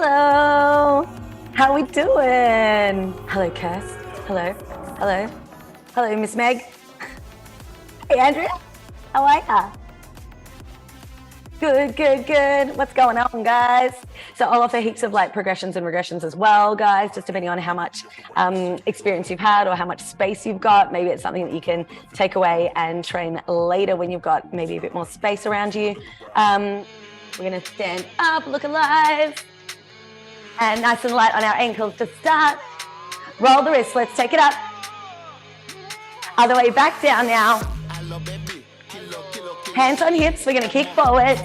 Hello. How we doing? Hello, Kirst. Hello. Hello. Hello, Miss Meg. Hey, Andrea. How are ya? Good, good, good. What's going on, guys? So I'll offer heaps of like progressions and regressions as well, guys, just depending on how much experience you've had or how much space you've got. Maybe it's something that you can take away and train later when you've got maybe a bit more space around you. We're gonna stand up, look alive, and nice and light on our ankles to start. Roll the wrists, let's take it up. Other way back down now. Hands on hips, we're gonna kick forwards.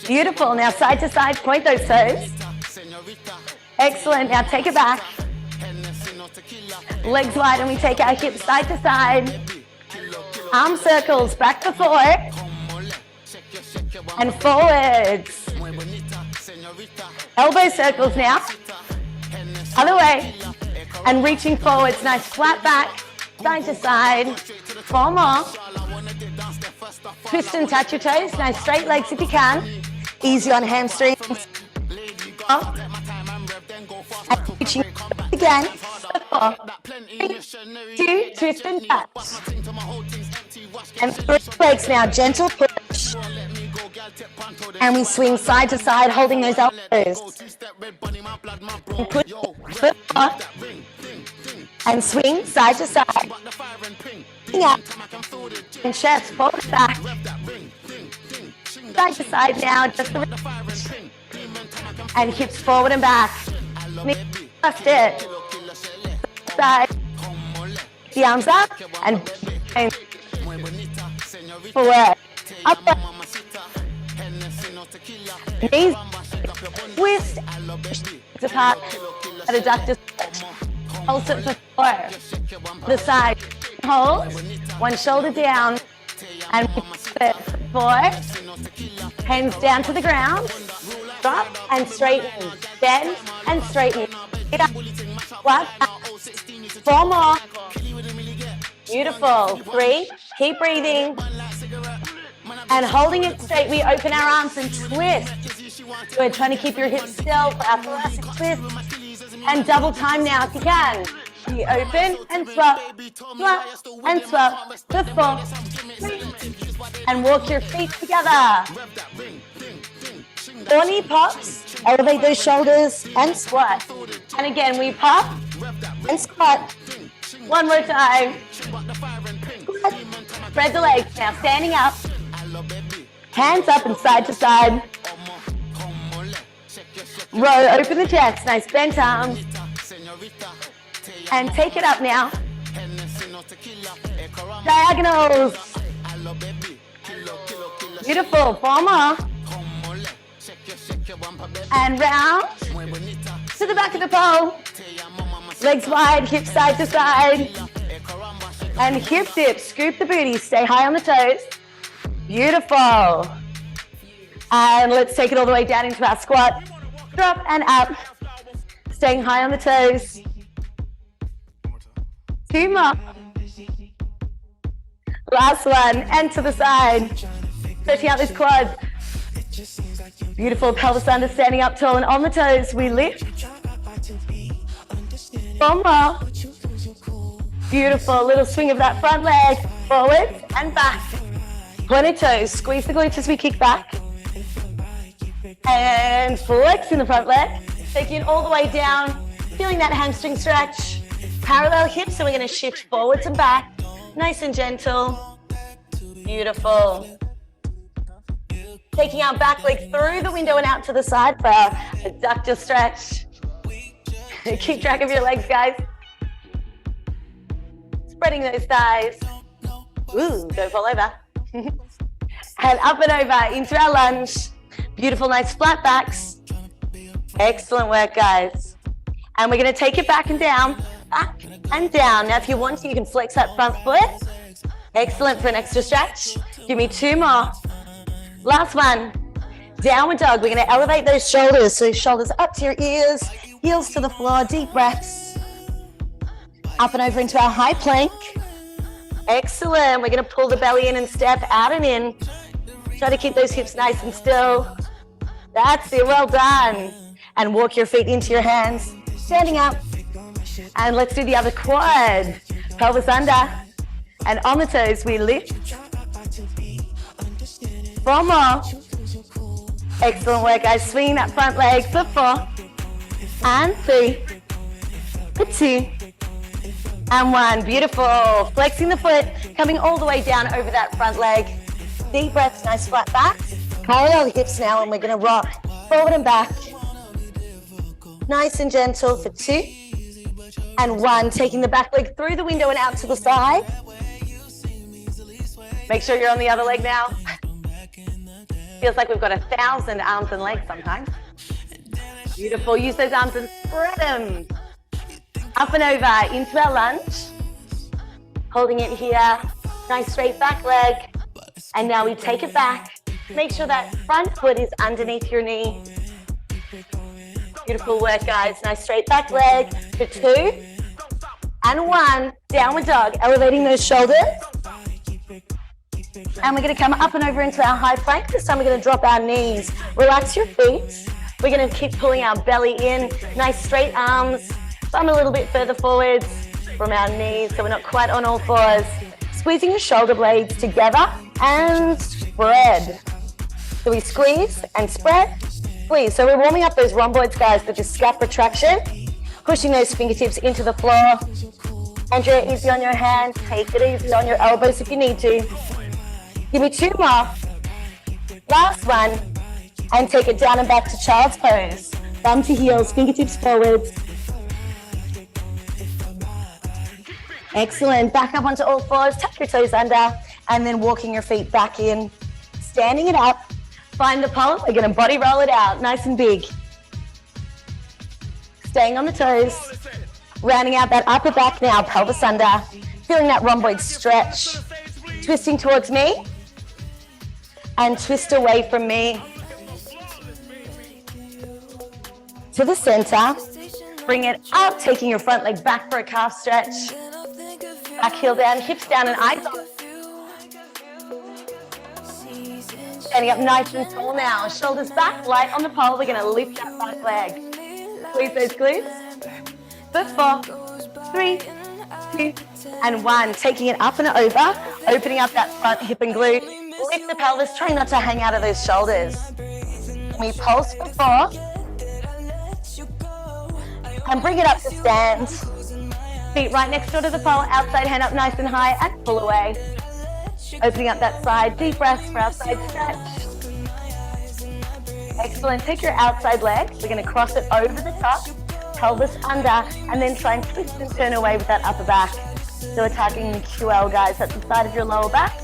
Beautiful, now side to side, point those toes. Excellent, now take it back. Legs wide and we take our hips side to side. Arm circles, back to forward. And forwards. Elbow circles now. Other way. And reaching forwards, nice flat back, side to side. 4 more. Twist and touch your toes, nice straight legs if you can. Easy on hamstrings. Up. And reaching again. 4, 3, 2, twist and touch. And 3 legs now, gentle push. And we swing side to side, holding those elbows. And push foot up. And swing side to side. Up. And chest forward back. Side to side now, just the and hips forward and back. Just it. Side. The arms up and forward. Up. Knees twist apart. Adductor stretch. Pulse it for 4. The side. Hold. One shoulder down. And it 4. Hands down to the ground. Drop and straighten. Bend and straighten. Get up. Squat. 4 more. Beautiful. 3. Keep breathing. And holding it straight, we open our arms and twist. Good. Trying to keep your hips still for our thoracic twist. And double time now if you can. We open and swap, swap, and swap. The 4, 3, and walk your feet together. 4 knee pops. Elevate those shoulders and squat. And again, we pop and squat. 1 more time. Squat. Spread the legs now. Standing up. Hands up and side to side. Row, open the chest. Nice bent arms. And take it up now. Diagonals. Beautiful. 4 more. And round to the back of the pole. Legs wide, hips side to side. And hip dip. Scoop the booty. Stay high on the toes. Beautiful. And let's take it all the way down into our squat. Drop and up. Staying high on the toes. 2 more. Last one. And to the side. Stretching out this quad. Beautiful. Pelvis under, standing up tall and on the toes. We lift. 4 more. Beautiful. Little swing of that front leg. Forward and back. Pointed toes. Squeeze the glutes as we kick back. And flex in the front leg. Taking it all the way down. Feeling that hamstring stretch. Parallel hips, so we're going to shift forwards and back. Nice and gentle. Beautiful. Taking our back leg through the window and out to the side for our adductor stretch. Keep track of your legs, guys. Spreading those thighs. Ooh, don't fall over. And up and over into our lunge. Beautiful, nice flat backs. Excellent work, guys. And we're going to take it back and down. Back and down. Now, if you want to, you can flex that front foot. Excellent for an extra stretch. Give me 2 more. Last one. Downward dog. We're going to elevate those shoulders. So shoulders up to your ears, heels to the floor. Deep breaths. Up and over into our high plank. Excellent. We're going to pull the belly in and step out and in. Try to keep those hips nice and still. That's it. Well done. and walk your feet into your hands, standing up. And let's do the other quad. Pelvis under, and on the toes we lift. 4 more. Excellent work, guys. Swinging that front leg for 4, and 3, for 2, and 1. Beautiful. Flexing the foot, coming all the way down over that front leg. Deep breaths, nice flat back. Parallel hips now, and we're going to rock forward and back. Nice and gentle for 2, and 1. Taking the back leg through the window and out to the side. Make sure you're on the other leg now. Feels like we've got 1,000 arms and legs sometimes. Beautiful. Use those arms and spread them. Up and over into our lunge. Holding it here. Nice straight back leg. And now we take it back. Make sure that front foot is underneath your knee. Beautiful work, guys. Nice straight back leg for 2, and 1. Downward dog. Elevating those shoulders. And we're going to come up and over into our high plank. This time we're going to drop our knees. Relax your feet. We're going to keep pulling our belly in. Nice straight arms. Thumb a little bit further forwards from our knees so we're not quite on all fours. Squeezing your shoulder blades together and spread. So we squeeze and spread. Squeeze. So we're warming up those rhomboids, guys, with just scap retraction. Pushing those fingertips into the floor. Andrea, easy on your hands. Take it easy on your elbows if you need to. Give me 2 more. Last one. And take it down and back to child's pose. Thumb to heels, fingertips forwards. Excellent. Back up onto all fours. Tuck your toes under. And then walking your feet back in. Standing it up. Find the pole. We're going to body roll it out. Nice and big. Staying on the toes. Rounding out that upper back now. Pelvis under. Feeling that rhomboid stretch. Twisting towards me. And twist away from me. To the center. Bring it up, taking your front leg back for a calf stretch. Back heel down, hips down and eyes on. Standing up nice and tall now. Shoulders back, light on the pole. We're going to lift that front leg. Squeeze those glutes. For 4, 3, 2, and 1. Taking it up and over. Opening up that front hip and glute. Lift the pelvis. Try not to hang out of those shoulders. We pulse for 4. And bring it up to stand. Feet right next door to the pole. Outside hand up nice and high and pull away. Opening up that side. Deep breaths for our side stretch. Excellent. Take your outside leg. We're going to cross it over the top. Pelvis under. And then try and twist and turn away with that upper back. So attacking the QL, guys. That's the side of your lower back.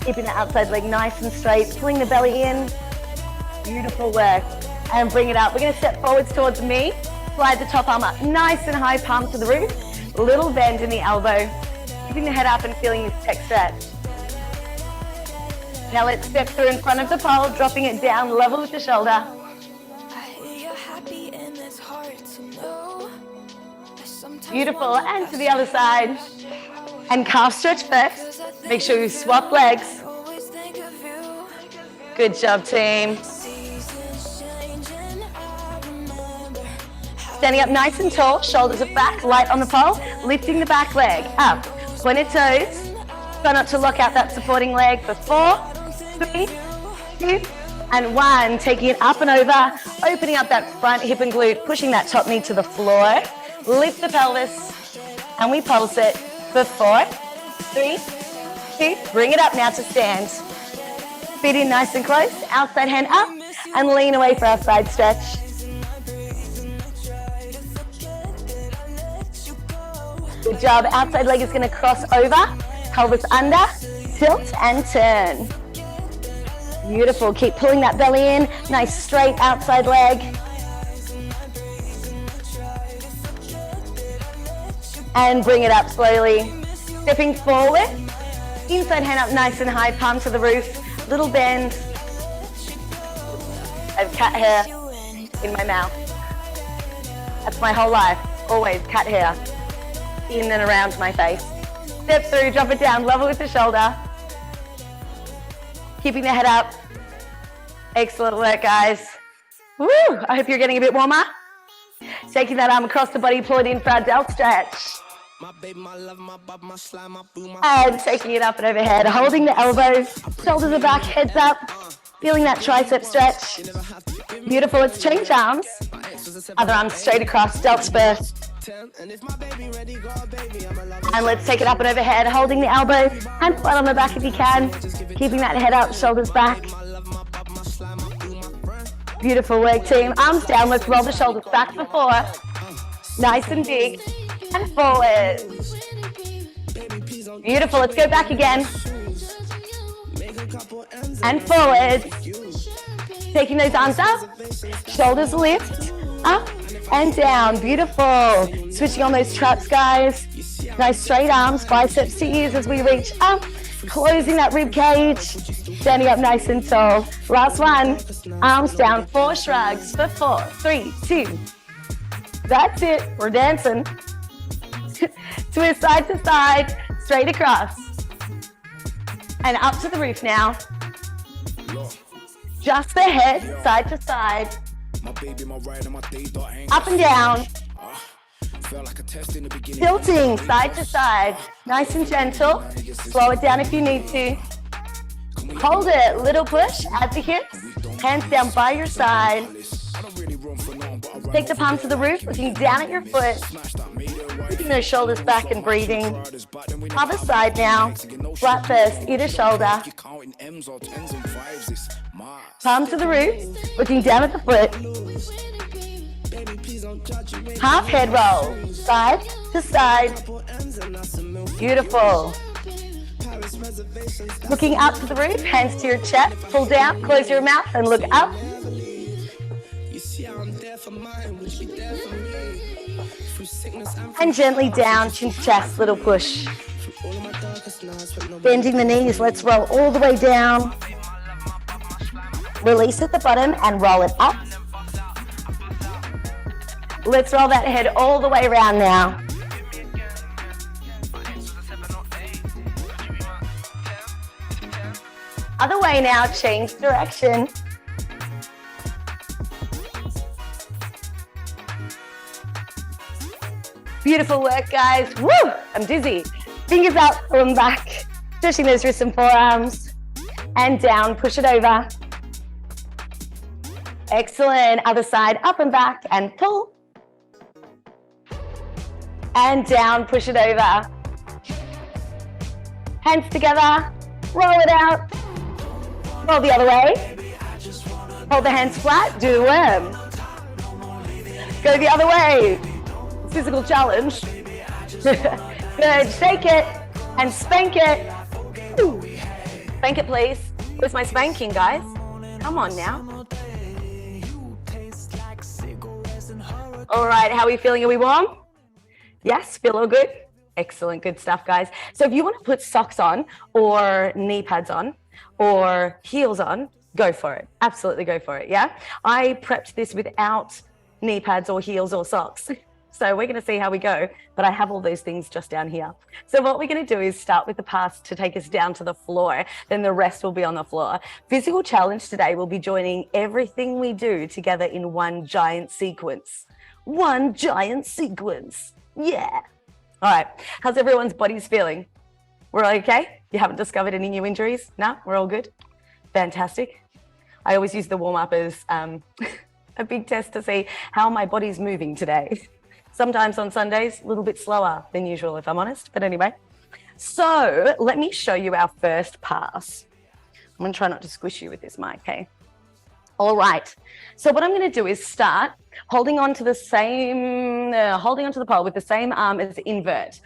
Keeping the outside leg nice and straight. Pulling the belly in. Beautiful work. And bring it up. We're going to step forwards towards me. Slide the top arm up nice and high, palm to the roof. Little bend in the elbow. Keeping the head up and feeling this pec stretch. Now let's step through in front of the pole, dropping it down level with the shoulder. Beautiful. And to the other side. And calf stretch first. Make sure you swap legs. Good job, team. Standing up nice and tall, shoulders are back, light on the pole, lifting the back leg up, pointed toes. Try not to lock out that supporting leg for 4, 3, 2, and 1. Taking it up and over, opening up that front hip and glute, pushing that top knee to the floor. Lift the pelvis, and we pulse it for 4, 3, 2. Bring it up now to stand. Feet in nice and close, outside hand up, and lean away for our side stretch. Good job. Outside leg is going to cross over. Pelvis under. Tilt and turn. Beautiful. Keep pulling that belly in. Nice straight outside leg. And bring it up slowly. Stepping forward. Inside hand up nice and high. Palm to the roof. Little bend. I have cat hair in my mouth. That's my whole life. Always cat hair. In and around my face. Step through, drop it down, level with the shoulder. Keeping the head up. Excellent work, guys. Woo! I hope you're getting a bit warmer. Taking that arm across the body, pull it in for our delt stretch. And taking it up and overhead, holding the elbows, shoulders are back, heads up, feeling that tricep stretch. Beautiful, let's change arms. Other arms straight across, delts first. And let's take it up and overhead, holding the elbow, hand flat on the back if you can, keeping that head up, shoulders back. Beautiful work, team. Arms down, let's roll the shoulders back for 4. Nice and big. And forward. Beautiful, let's go back again. And forward. Taking those arms up, shoulders lift, up and down. Beautiful. Switching on those traps, guys. Nice straight arms, biceps to ears as we reach up. Closing that rib cage, standing up nice and tall. Last one, arms down, 4 shrugs for 4, 3, 2. That's it, we're dancing. Twist side to side, straight across. And up to the roof now. Just the head, side to side. Up and down. Tilting side to side, nice and gentle. Slow it down if you need to. Hold it, little push at the hips, hands down by your side. Take the palm to the roof, looking down at your foot. Keeping those shoulders back and breathing. Other side now, flat first, either shoulder. Palm to the roof, looking down at the foot. Half head roll, side to side. Beautiful. Looking up to the roof, hands to your chest, pull down, close your mouth and look up. And gently down, chin to chest, little push. Bending the knees, let's roll all the way down. Release at the bottom and roll it up. Let's roll that head all the way around now. Other way now, change direction. Beautiful work, guys. Woo! I'm dizzy. Fingers out, pull them back. Stretching those wrists and forearms. And down, push it over. Excellent. Other side, up and back and pull. And down, push it over. Hands together, roll it out. Roll the other way. Hold the hands flat, do the worm. Go the other way. Physical challenge. Good, shake it and spank it. Ooh. Spank it, please. Where's my spanking, guys? Come on now. All right, how are we feeling? Are we warm? Yes, feel all good? Excellent, good stuff, guys. So if you want to put socks on or knee pads on or heels on, go for it. Absolutely go for it, yeah? I prepped this without knee pads or heels or socks. So we're going to see how we go, but I have all those things just down here. So what we're going to do is start with the pass to take us down to the floor, then the rest will be on the floor. Physical challenge today will be joining everything we do together in one giant sequence. One giant sequence. Yeah. All right. How's everyone's bodies feeling? We're okay? You haven't discovered any new injuries? No? We're all good? Fantastic. I always use the warm-up as a big test to see how my body's moving today. Sometimes on Sundays, a little bit slower than usual, if I'm honest. But anyway, so let me show you our first pass. I'm going to try not to squish you with this mic, okay? All right. So what I'm going to do is start holding on to the pole with the same arm as invert.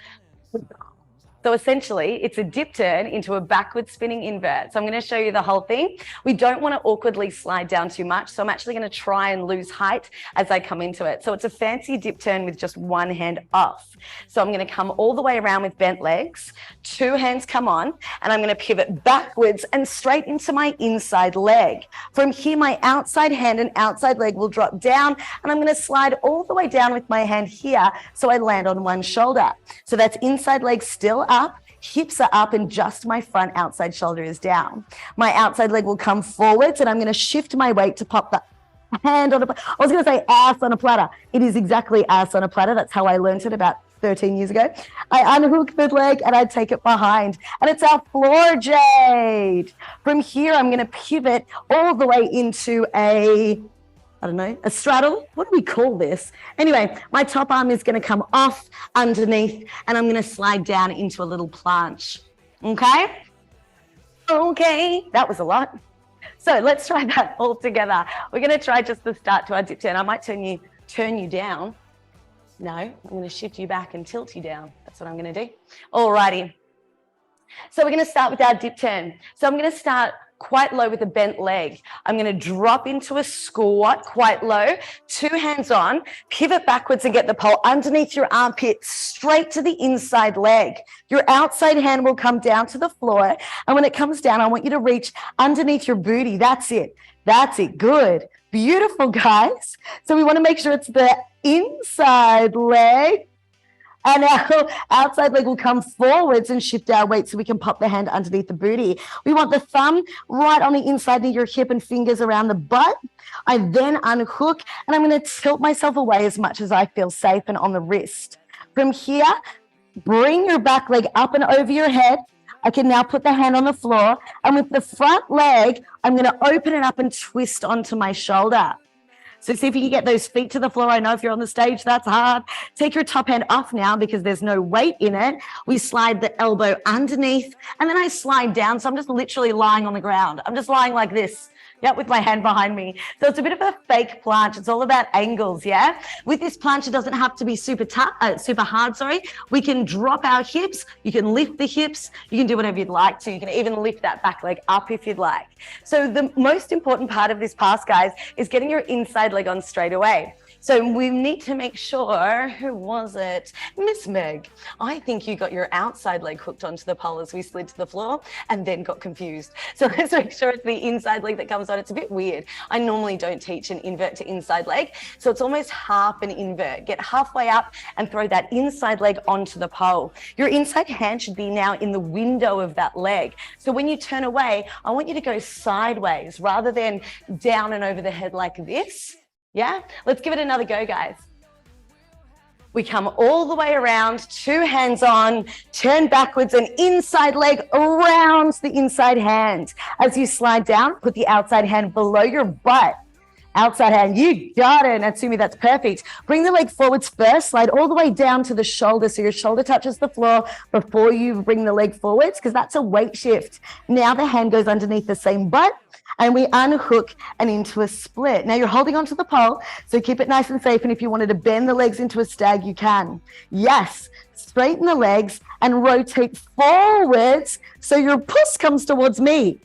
So essentially, it's a dip turn into a backward spinning invert. So I'm going to show you the whole thing. We don't want to awkwardly slide down too much. So I'm actually going to try and lose height as I come into it. So it's a fancy dip turn with just one hand off. So I'm going to come all the way around with bent legs. 2 hands come on, and I'm going to pivot backwards and straight into my inside leg. From here, my outside hand and outside leg will drop down, and I'm going to slide all the way down with my hand here so I land on one shoulder. So that's inside leg still up, hips are up, and just my front outside shoulder is down. My outside leg will come forwards, and I'm going to shift my weight to pop hand on a, I was going to say ass on a platter. It is exactly ass on a platter. That's how I learned it about 13 years ago. I unhook the leg and I take it behind, and it's our floor jade. From here, I'm going to pivot all the way into a straddle. What do we call this? Anyway, my top arm is going to come off underneath, and I'm going to slide down into a little planche. Okay? Okay, that was a lot. So let's try that all together. We're going to try just the start to our dip turn. I might turn you down. No, I'm going to shift you back and tilt you down. That's what I'm going to do. Alrighty. So we're going to start with our dip turn. So I'm going to start quite low with a bent leg. I'm going to drop into a squat quite low, 2 hands on, pivot backwards and get the pole underneath your armpit, straight to the inside leg. Your outside hand will come down to the floor. And when it comes down, I want you to reach underneath your booty. That's it. That's it. Good. Beautiful, guys. So we want to make sure it's the inside leg. And our outside leg will come forwards and shift our weight so we can pop the hand underneath the booty. We want the thumb right on the inside of your hip and fingers around the butt. I then unhook, and I'm going to tilt myself away as much as I feel safe and on the wrist. From here, bring your back leg up and over your head. I can now put the hand on the floor, and with the front leg, I'm going to open it up and twist onto my shoulder. So see if you can get those feet to the floor. I know if you're on the stage, that's hard. Take your top hand off now because there's no weight in it. We slide the elbow underneath, and then I slide down. So I'm just literally lying on the ground. I'm just lying like this. Yep, with my hand behind me. So it's a bit of a fake planche. It's all about angles, yeah? With this planche, it doesn't have to be super hard, sorry. We can drop our hips. You can lift the hips. You can do whatever you'd like to. You can even lift that back leg up if you'd like. So the most important part of this pass, guys, is getting your inside leg on straight away. So we need to make sure, who was it? Miss Meg. I think you got your outside leg hooked onto the pole as we slid to the floor and then got confused. So let's make sure it's the inside leg that comes on. It's a bit weird. I normally don't teach an invert to inside leg. So it's almost half an invert. Get halfway up and throw that inside leg onto the pole. Your inside hand should be now in the window of that leg. So when you turn away, I want you to go sideways rather than down and over the head like this. Yeah, let's give it another go, guys. We come all the way around, 2 hands on, turn backwards and inside leg around the inside hand. As you slide down, put the outside hand below your butt. Outside hand, you got it, Natsumi, that's perfect. Bring the leg forwards first, slide all the way down to the shoulder so your shoulder touches the floor before you bring the leg forwards, because that's a weight shift. Now the hand goes underneath the same butt, and we unhook and into a split. Now you're holding onto the pole, so keep it nice and safe, and if you wanted to bend the legs into a stag, you can. Yes, straighten the legs and rotate forwards so your puss comes towards me.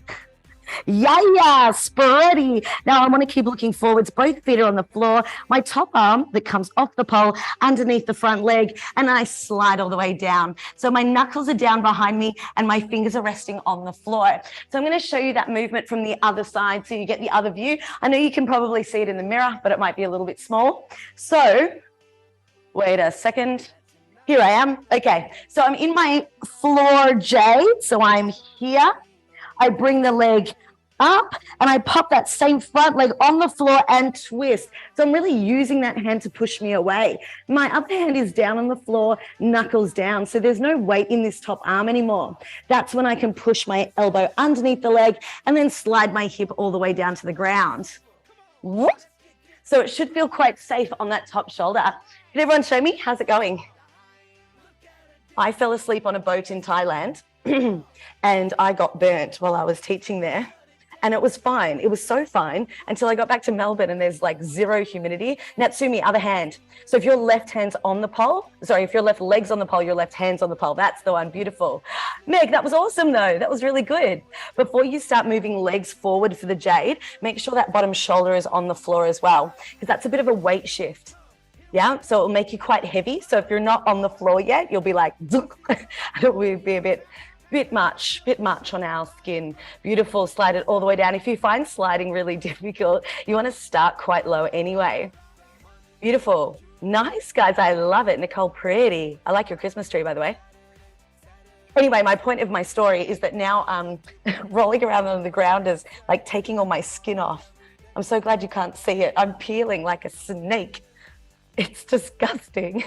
Yeah, spready. Now I want to keep looking forwards. Both feet are on the floor. My top arm that comes off the pole underneath the front leg, and I slide all the way down. So my knuckles are down behind me and my fingers are resting on the floor. So I'm going to show you that movement from the other side so you get the other view. I know you can probably see it in the mirror, but it might be a little bit small. So wait a second. Here I am. Okay, so I'm in my floor jade. So I'm here. I bring the leg up and I pop that same front leg on the floor and twist. So I'm really using that hand to push me away. My other hand is down on the floor, knuckles down. So there's no weight in this top arm anymore. That's when I can push my elbow underneath the leg and then slide my hip all the way down to the ground. What? So it should feel quite safe on that top shoulder. Can everyone show me? How's it going? I fell asleep on a boat in Thailand. And I got burnt while I was teaching there, and it was fine. It was so fine until I got back to Melbourne and there's like zero humidity. Natsumi, other hand. So if your left hand's on the pole, sorry, if your left leg's on the pole, your left hand's on the pole. That's the one. Beautiful. Meg, that was awesome though. That was really good. Before you start moving legs forward for the jade, make sure that bottom shoulder is on the floor as well, because that's a bit of a weight shift. Yeah, so it'll make you quite heavy. So if you're not on the floor yet, you'll be like, it will be a bit much on our skin. Beautiful. Slide it all the way down. If you find sliding really difficult, you want to start quite low anyway. Beautiful. Nice, guys. I love it. Nicole, pretty. I like your Christmas tree, by the way. Anyway, my point of my story is that now rolling around on the ground is like taking all my skin off. I'm so glad you can't see it. I'm peeling like a snake. It's disgusting.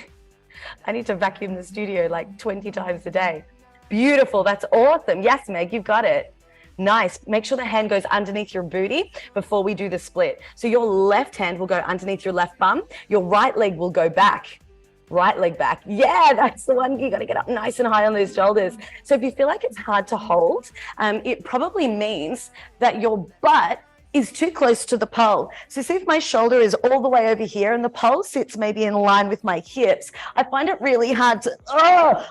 I need to vacuum the studio like 20 times a day. Beautiful. That's awesome. Yes, Meg, you've got it. Nice. Make sure the hand goes underneath your booty before we do the split. So your left hand will go underneath your left bum. Your right leg will go back. Right leg back. Yeah, that's the one. You got to get up nice and high on those shoulders. So if you feel like it's hard to hold, it probably means that your butt is too close to the pole. So see if my shoulder is all the way over here and the pole sits maybe in line with my hips. I find it really hard to,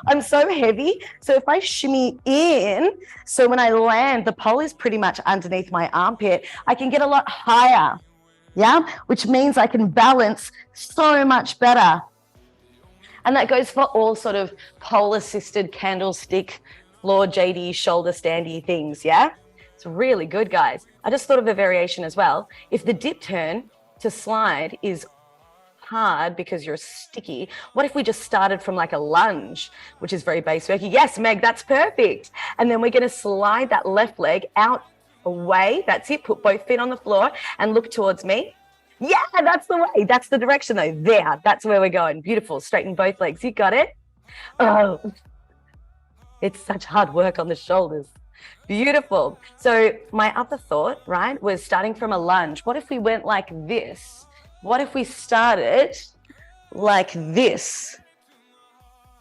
I'm so heavy. So if I shimmy in, so when I land, the pole is pretty much underneath my armpit, I can get a lot higher, yeah? Which means I can balance so much better. And that goes for all sort of pole-assisted candlestick, floor JD, shoulder standy things, yeah? It's really good, guys. I just thought of a variation as well. If the dip turn to slide is hard because you're sticky, what if we just started from like a lunge, which is very baseworky? Yes, Meg, that's perfect. And then we're going to slide that left leg out away. That's it. Put both feet on the floor and look towards me. Yeah, that's the way. That's the direction though. There, that's where we're going. Beautiful. Straighten both legs. You got it? Oh, it's such hard work on the shoulders. Beautiful. So my other thought, right, was starting from a lunge. What if we went like this? What if we started like this?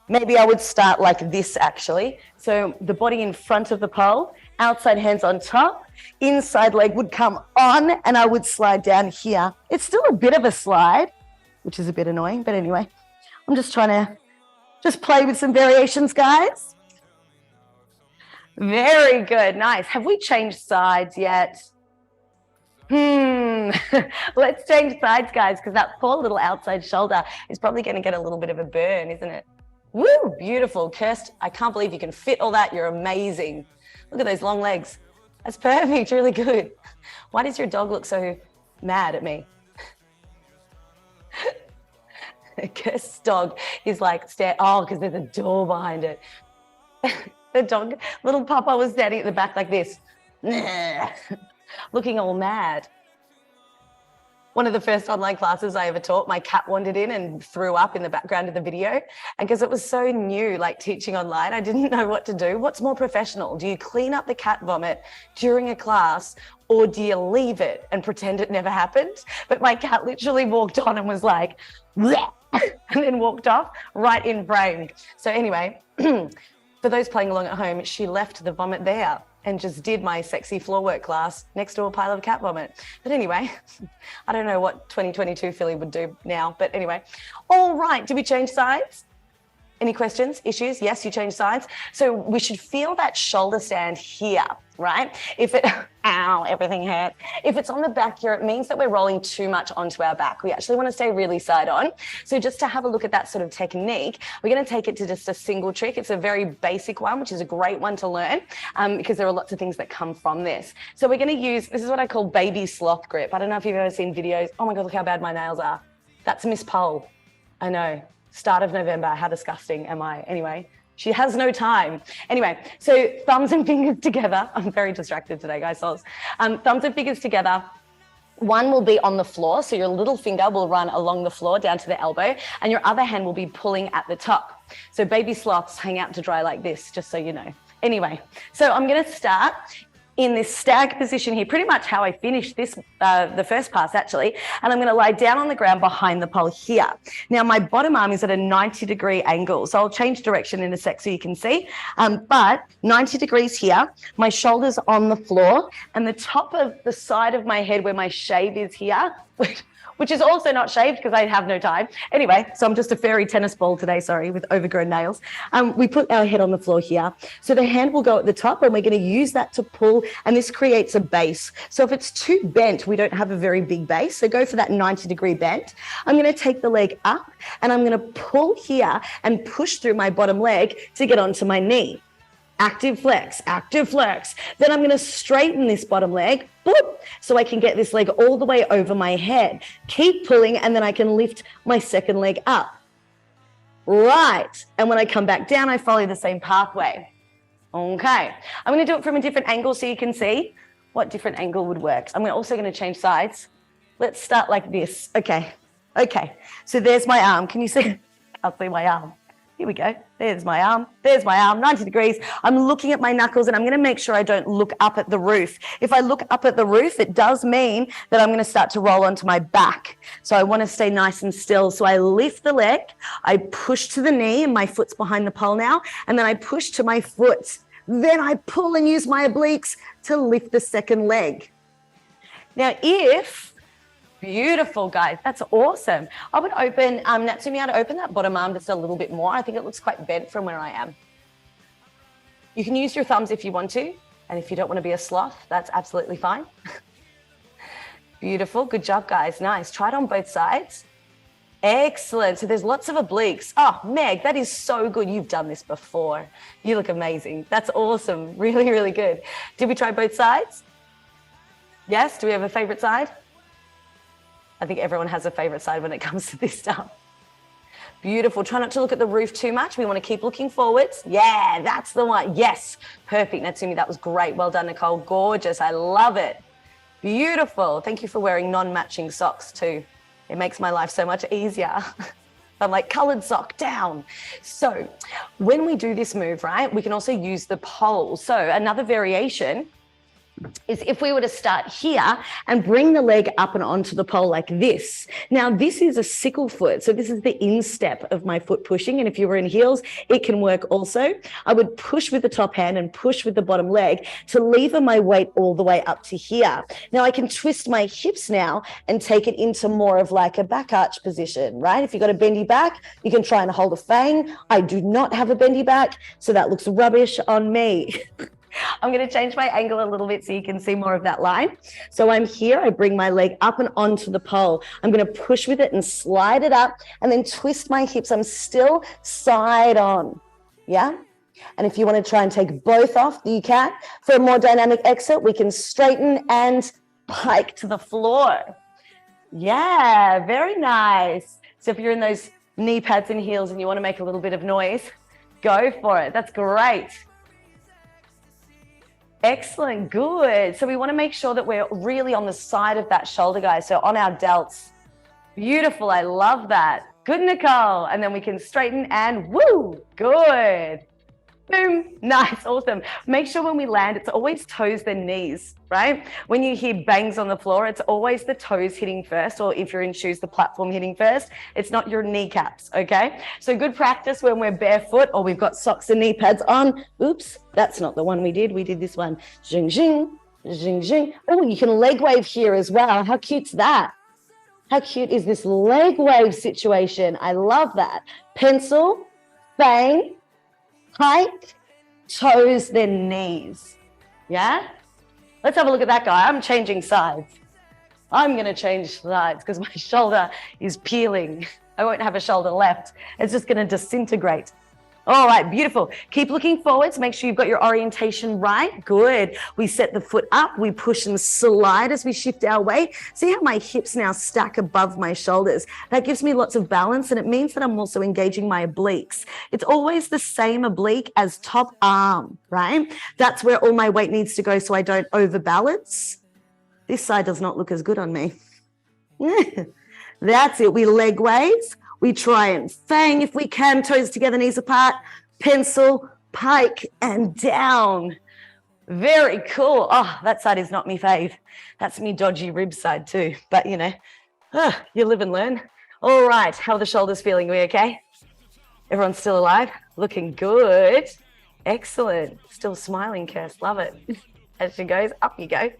Maybe I would start like this actually. So the body in front of the pole, outside hands on top, inside leg would come on and I would slide down here. It's still a bit of a slide, which is a bit annoying, but anyway, I'm just trying to just play with some variations, guys. Very good. Nice. Have we changed sides yet? Let's change sides, guys, because that poor little outside shoulder is probably going to get a little bit of a burn, isn't it? Woo, beautiful. Kirst, I can't believe you can fit all that. You're amazing. Look at those long legs. That's perfect. Really good. Why does your dog look so mad at me? Kirst's dog is like, because there's a door behind it. The dog, little Papa was standing at the back like this, looking all mad. One of the first online classes I ever taught, my cat wandered in and threw up in the background of the video. And because it was so new, like teaching online, I didn't know what to do. What's more professional? Do you clean up the cat vomit during a class or do you leave it and pretend it never happened? But my cat literally walked on and was like, bleh, and then walked off right in frame. So anyway, for those playing along at home, she left the vomit there and just did my sexy floor work class next to a pile of cat vomit. But anyway, I don't know what 2022 Philly would do now, but anyway. All right, did we change sides? Any questions, issues? Yes, you change sides. So we should feel that shoulder stand here, right? If it, ow, everything hurt. If it's on the back here, it means that we're rolling too much onto our back. We actually want to stay really side on. So just to have a look at that sort of technique, we're going to take it to just a single trick. It's a very basic one, which is a great one to learn because there are lots of things that come from this. So we're going to use, this is what I call baby sloth grip. I don't know if you've ever seen videos. Oh my God, look how bad my nails are. That's Miss Pole. I know. Start of November, how disgusting am I? Anyway, she has no time. Anyway, so thumbs and fingers together. I'm very distracted today, guys. Thumbs and fingers together. One will be on the floor, so your little finger will run along the floor down to the elbow, and your other hand will be pulling at the top. So baby sloths hang out to dry like this, just so you know. Anyway, so I'm going to start in this stag position here, pretty much how I finished this, the first pass actually, and I'm gonna lie down on the ground behind the pole here. Now my bottom arm is at a 90-degree angle, so I'll change direction in a sec so you can see, but 90 degrees here, my shoulders on the floor, and the top of the side of my head where my shave is here, which is also not shaved because I have no time. Anyway, so I'm just a furry tennis ball today, sorry, with overgrown nails. We put our head on the floor here. So the hand will go at the top and we're gonna use that to pull, and this creates a base. So if it's too bent, we don't have a very big base. So go for that 90-degree bent. I'm gonna take the leg up and I'm gonna pull here and push through my bottom leg to get onto my knee. Active flex, active flex. Then I'm gonna straighten this bottom leg, boop, so I can get this leg all the way over my head. Keep pulling, and then I can lift my second leg up. Right, and when I come back down, I follow the same pathway. Okay, I'm gonna do it from a different angle so you can see. what different angle would work. I'm also going to change sides. Let's start like this. Okay. So there's my arm. Can you see? I'll see my arm. Here we go. There's my arm. 90 degrees. I'm looking at my knuckles and I'm going to make sure I don't look up at the roof. If I look up at the roof, it does mean that I'm going to start to roll onto my back. So I want to stay nice and still. So I lift the leg, I push to the knee, and my foot's behind the pole now. And then I push to my foot. Then I pull and use my obliques to lift the second leg. Now, beautiful, guys. That's awesome. I would open, Natsumi, I'd open that bottom arm just a little bit more. I think it looks quite bent from where I am. You can use your thumbs if you want to. And if you don't want to be a sloth, that's absolutely fine. Beautiful. Good job, guys. Nice. Try it on both sides. Excellent. So there's lots of obliques. Oh, Meg, that is so good. You've done this before. You look amazing. That's awesome. Really, really good. Did we try both sides? Yes. Do we have a favorite side? I think everyone has a favorite side when it comes to this stuff. Beautiful. Try not to look at the roof too much. We want to keep looking forwards. Yeah, that's the one. Yes. Perfect, Natsumi. That was great. Well done, Nicole. Gorgeous. I love it. Beautiful. Thank you for wearing non-matching socks too. It makes my life so much easier. I'm like, colored sock down. So when we do this move, right, we can also use the pole. So another variation is if we were to start here and bring the leg up and onto the pole like this. Now, this is a sickle foot. So this is the instep of my foot pushing. And if you were in heels, it can work also. I would push with the top hand and push with the bottom leg to lever my weight all the way up to here. Now, I can twist my hips now and take it into more of like a back arch position, right? If you've got a bendy back, you can try and hold a fang. I do not have a bendy back, so that looks rubbish on me. I'm going to change my angle a little bit so you can see more of that line. So I'm here, I bring my leg up and onto the pole. I'm going to push with it and slide it up and then twist my hips. I'm still side on, yeah? And if you want to try and take both off, you can. For a more dynamic exit, we can straighten and pike to the floor. Yeah, very nice. So if you're in those knee pads and heels and you want to make a little bit of noise, go for it. That's great. Excellent, good. So we want to make sure that we're really on the side of that shoulder, guys. So on our delts. Beautiful, I love that. Good, Nicole. And then we can straighten and woo, good. Boom, nice, awesome. Make sure when we land, it's always toes then knees, right? When you hear bangs on the floor, it's always the toes hitting first, or if you're in shoes, the platform hitting first. It's not your kneecaps, okay? So good practice when we're barefoot or we've got socks and knee pads on. Oops, that's not the one we did. We did this one. Zing, zing, zing, zing. Oh, you can leg wave here as well. How cute's that? How cute is this leg wave situation? I love that. Pencil, bang, pike, toes, then knees. Yeah? Let's have a look at that guy. I'm changing sides. I'm going to change sides because my shoulder is peeling. I won't have a shoulder left. It's just going to disintegrate. All right, beautiful. Keep looking forwards. Make sure you've got your orientation right. Good. We set the foot up. We push and slide as we shift our weight. See how my hips now stack above my shoulders. That gives me lots of balance, and it means that I'm also engaging my obliques. It's always the same oblique as top arm, right? That's where all my weight needs to go so I don't overbalance. This side does not look as good on me. That's it. We leg waves. We try and fang if we can, toes together, knees apart, pencil, pike, and down. Very cool. Oh, that side is not me fave. That's me dodgy rib side too. But, you know, you live and learn. All right. How are the shoulders feeling? Are we okay? Everyone's still alive? Looking good. Excellent. Still smiling, Kirst. Love it. As she goes, up you go.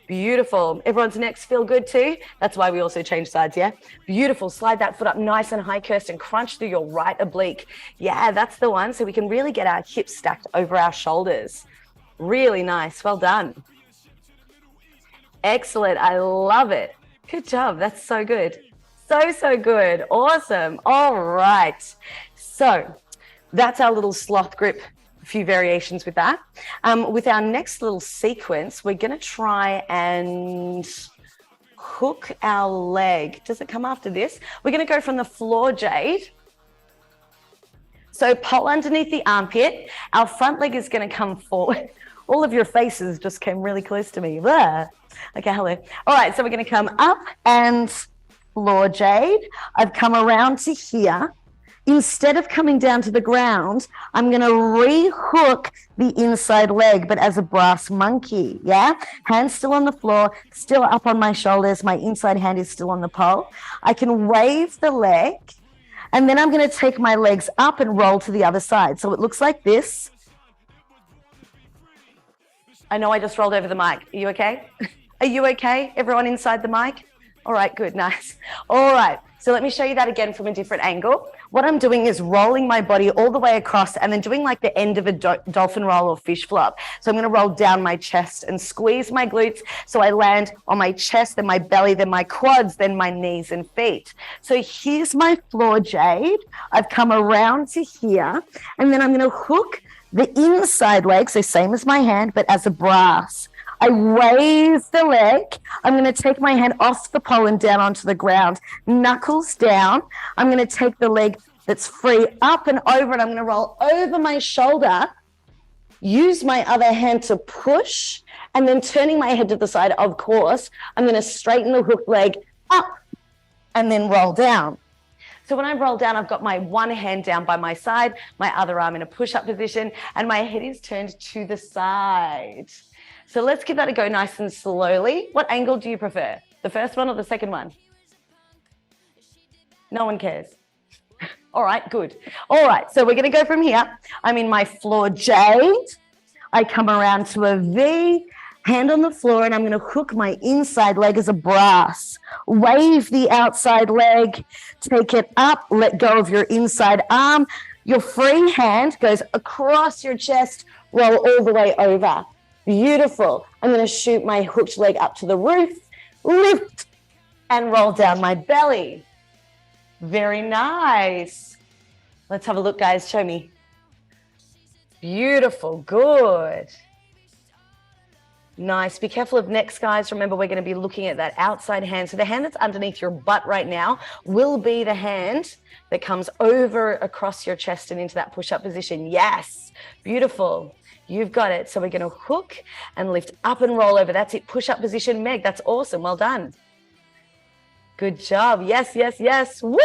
Beautiful. Everyone's necks feel good too. That's why we also change sides, yeah? Beautiful. Slide that foot up nice and high, Kirsten. Crunch through your right oblique. Yeah, that's the one. So we can really get our hips stacked over our shoulders. Really nice. Well done. Excellent. I love it. Good job. That's so good. So good. Awesome. All right. So that's our little sloth grip. A few variations with that. With our next little sequence, we're going to try and hook our leg. Does it come after this? We're going to go from the floor, Jade. So pole underneath the armpit. Our front leg is going to come forward. All of your faces just came really close to me. Blah. Okay, hello. All right, so we're going to come up and floor jade. I've come around to here. Instead of coming down to the ground, I'm going to re-hook the inside leg, but as a brass monkey, yeah? Hands still on the floor, still up on my shoulders. My inside hand is still on the pole. I can wave the leg, and then I'm going to take my legs up and roll to the other side. So it looks like this. I know I just rolled over the mic. Are you okay? Are you okay? Everyone inside the mic? All right, good, nice. All right, so let me show you that again from a different angle. What I'm doing is rolling my body all the way across and then doing like the end of a dolphin roll or fish flop. So I'm going to roll down my chest and squeeze my glutes so I land on my chest, then my belly, then my quads, then my knees and feet. So here's my floor jade. I've come around to here, and then I'm going to hook the inside leg, so same as my hand, but as a brass. I raise the leg. I'm going to take my hand off the pole and down onto the ground. Knuckles down. I'm going to take the leg that's free up and over, and I'm going to roll over my shoulder. Use my other hand to push, and then turning my head to the side, of course, I'm going to straighten the hook leg up and then roll down. So when I roll down, I've got my one hand down by my side, my other arm in a push-up position, and my head is turned to the side. So let's give that a go nice and slowly. What angle do you prefer? The first one or the second one? No one cares. All right, good. All right, so we're going to go from here. I'm in my floor jade. I come around to a V, hand on the floor, and I'm going to hook my inside leg as a brass. Wave the outside leg, take it up, let go of your inside arm. Your free hand goes across your chest, roll all the way over. Beautiful. I'm going to shoot my hooked leg up to the roof, lift, and roll down my belly. Very nice. Let's have a look, guys. Show me. Beautiful. Good. Nice. Be careful of necks, guys. Remember, we're going to be looking at that outside hand. So the hand that's underneath your butt right now will be the hand that comes over across your chest and into that push-up position. Yes. Beautiful. You've got it. So we're going to hook and lift up and roll over. That's it. Push-up position. Meg, that's awesome. Well done. Good job. Yes, yes, yes. Woo!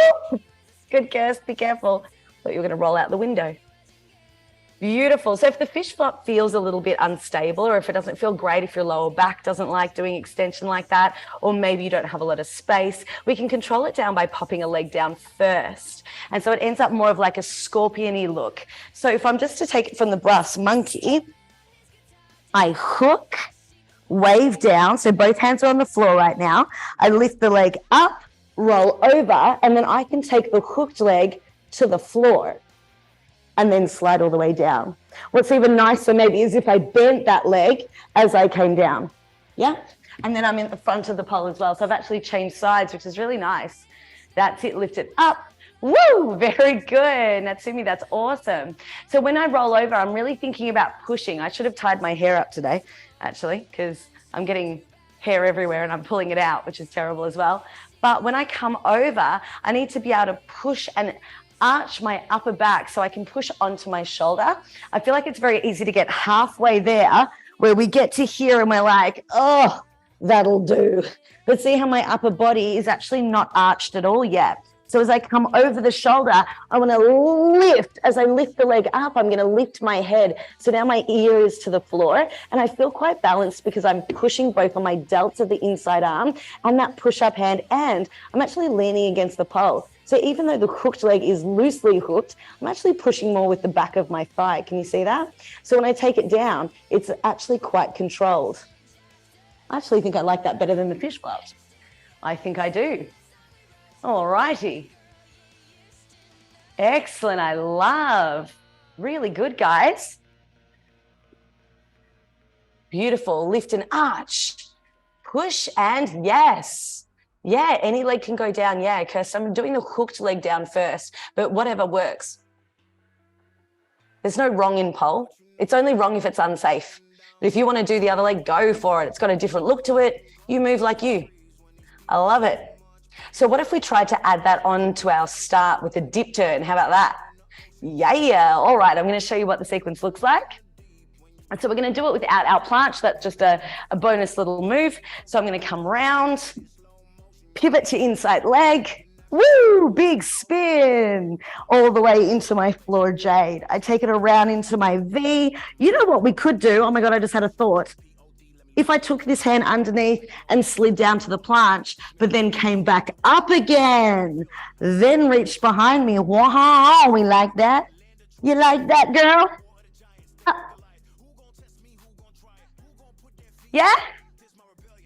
Good, Kirst. Be careful. Thought you were going to roll out the window. Beautiful. So if the fish flop feels a little bit unstable, or if it doesn't feel great, if your lower back doesn't like doing extension like that, or maybe you don't have a lot of space, we can control it down by popping a leg down first. And so it ends up more of like a scorpion-y look. So if I'm just to take it from the brass monkey, I hook, wave down. So both hands are on the floor right now. I lift the leg up, roll over, and then I can take the hooked leg to the floor and then slide all the way down. What's even nicer maybe is if I bent that leg as I came down. Yeah. And then I'm in the front of the pole as well. So I've actually changed sides, which is really nice. That's it. Lift it up. Woo! Very good. Natsumi, that's awesome. So when I roll over, I'm really thinking about pushing. I should have tied my hair up today, actually, because I'm getting hair everywhere and I'm pulling it out, which is terrible as well. But when I come over, I need to be able to push and arch my upper back so I can push onto my shoulder. I feel like it's very easy to get halfway there where we get to here and we're like, oh, that'll do. But see how my upper body is actually not arched at all yet. So as I come over the shoulder, I want to lift. As I lift the leg up, I'm going to lift my head. So now my ear is to the floor and I feel quite balanced because I'm pushing both on my delts of the inside arm and that push-up hand, and I'm actually leaning against the pole. So even though the hooked leg is loosely hooked, I'm actually pushing more with the back of my thigh. Can you see that? So when I take it down, it's actually quite controlled. I actually think I like that better than the fish flops. I think I do. All righty. Excellent. I love. Really good, guys. Beautiful. Lift and arch. Push and yes. Yeah, any leg can go down. Yeah, Kirst, I'm doing the hooked leg down first, but whatever works. There's no wrong in pole. It's only wrong if it's unsafe. But if you want to do the other leg, go for it. It's got a different look to it. You move like you. I love it. So what if we tried to add that on to our start with a dip turn? How about that? Yeah. All right, I'm going to show you what the sequence looks like. And so we're going to do it without our planche. That's just a bonus little move. So I'm going to come round, pivot to inside leg. Woo, big spin all the way into my floor jade. I take it around into my V. You know what we could do? Oh my God, I just had a thought. If I took this hand underneath and slid down to the planche, but then came back up again, then reached behind me. Wow, we like that. You like that, girl? Yeah?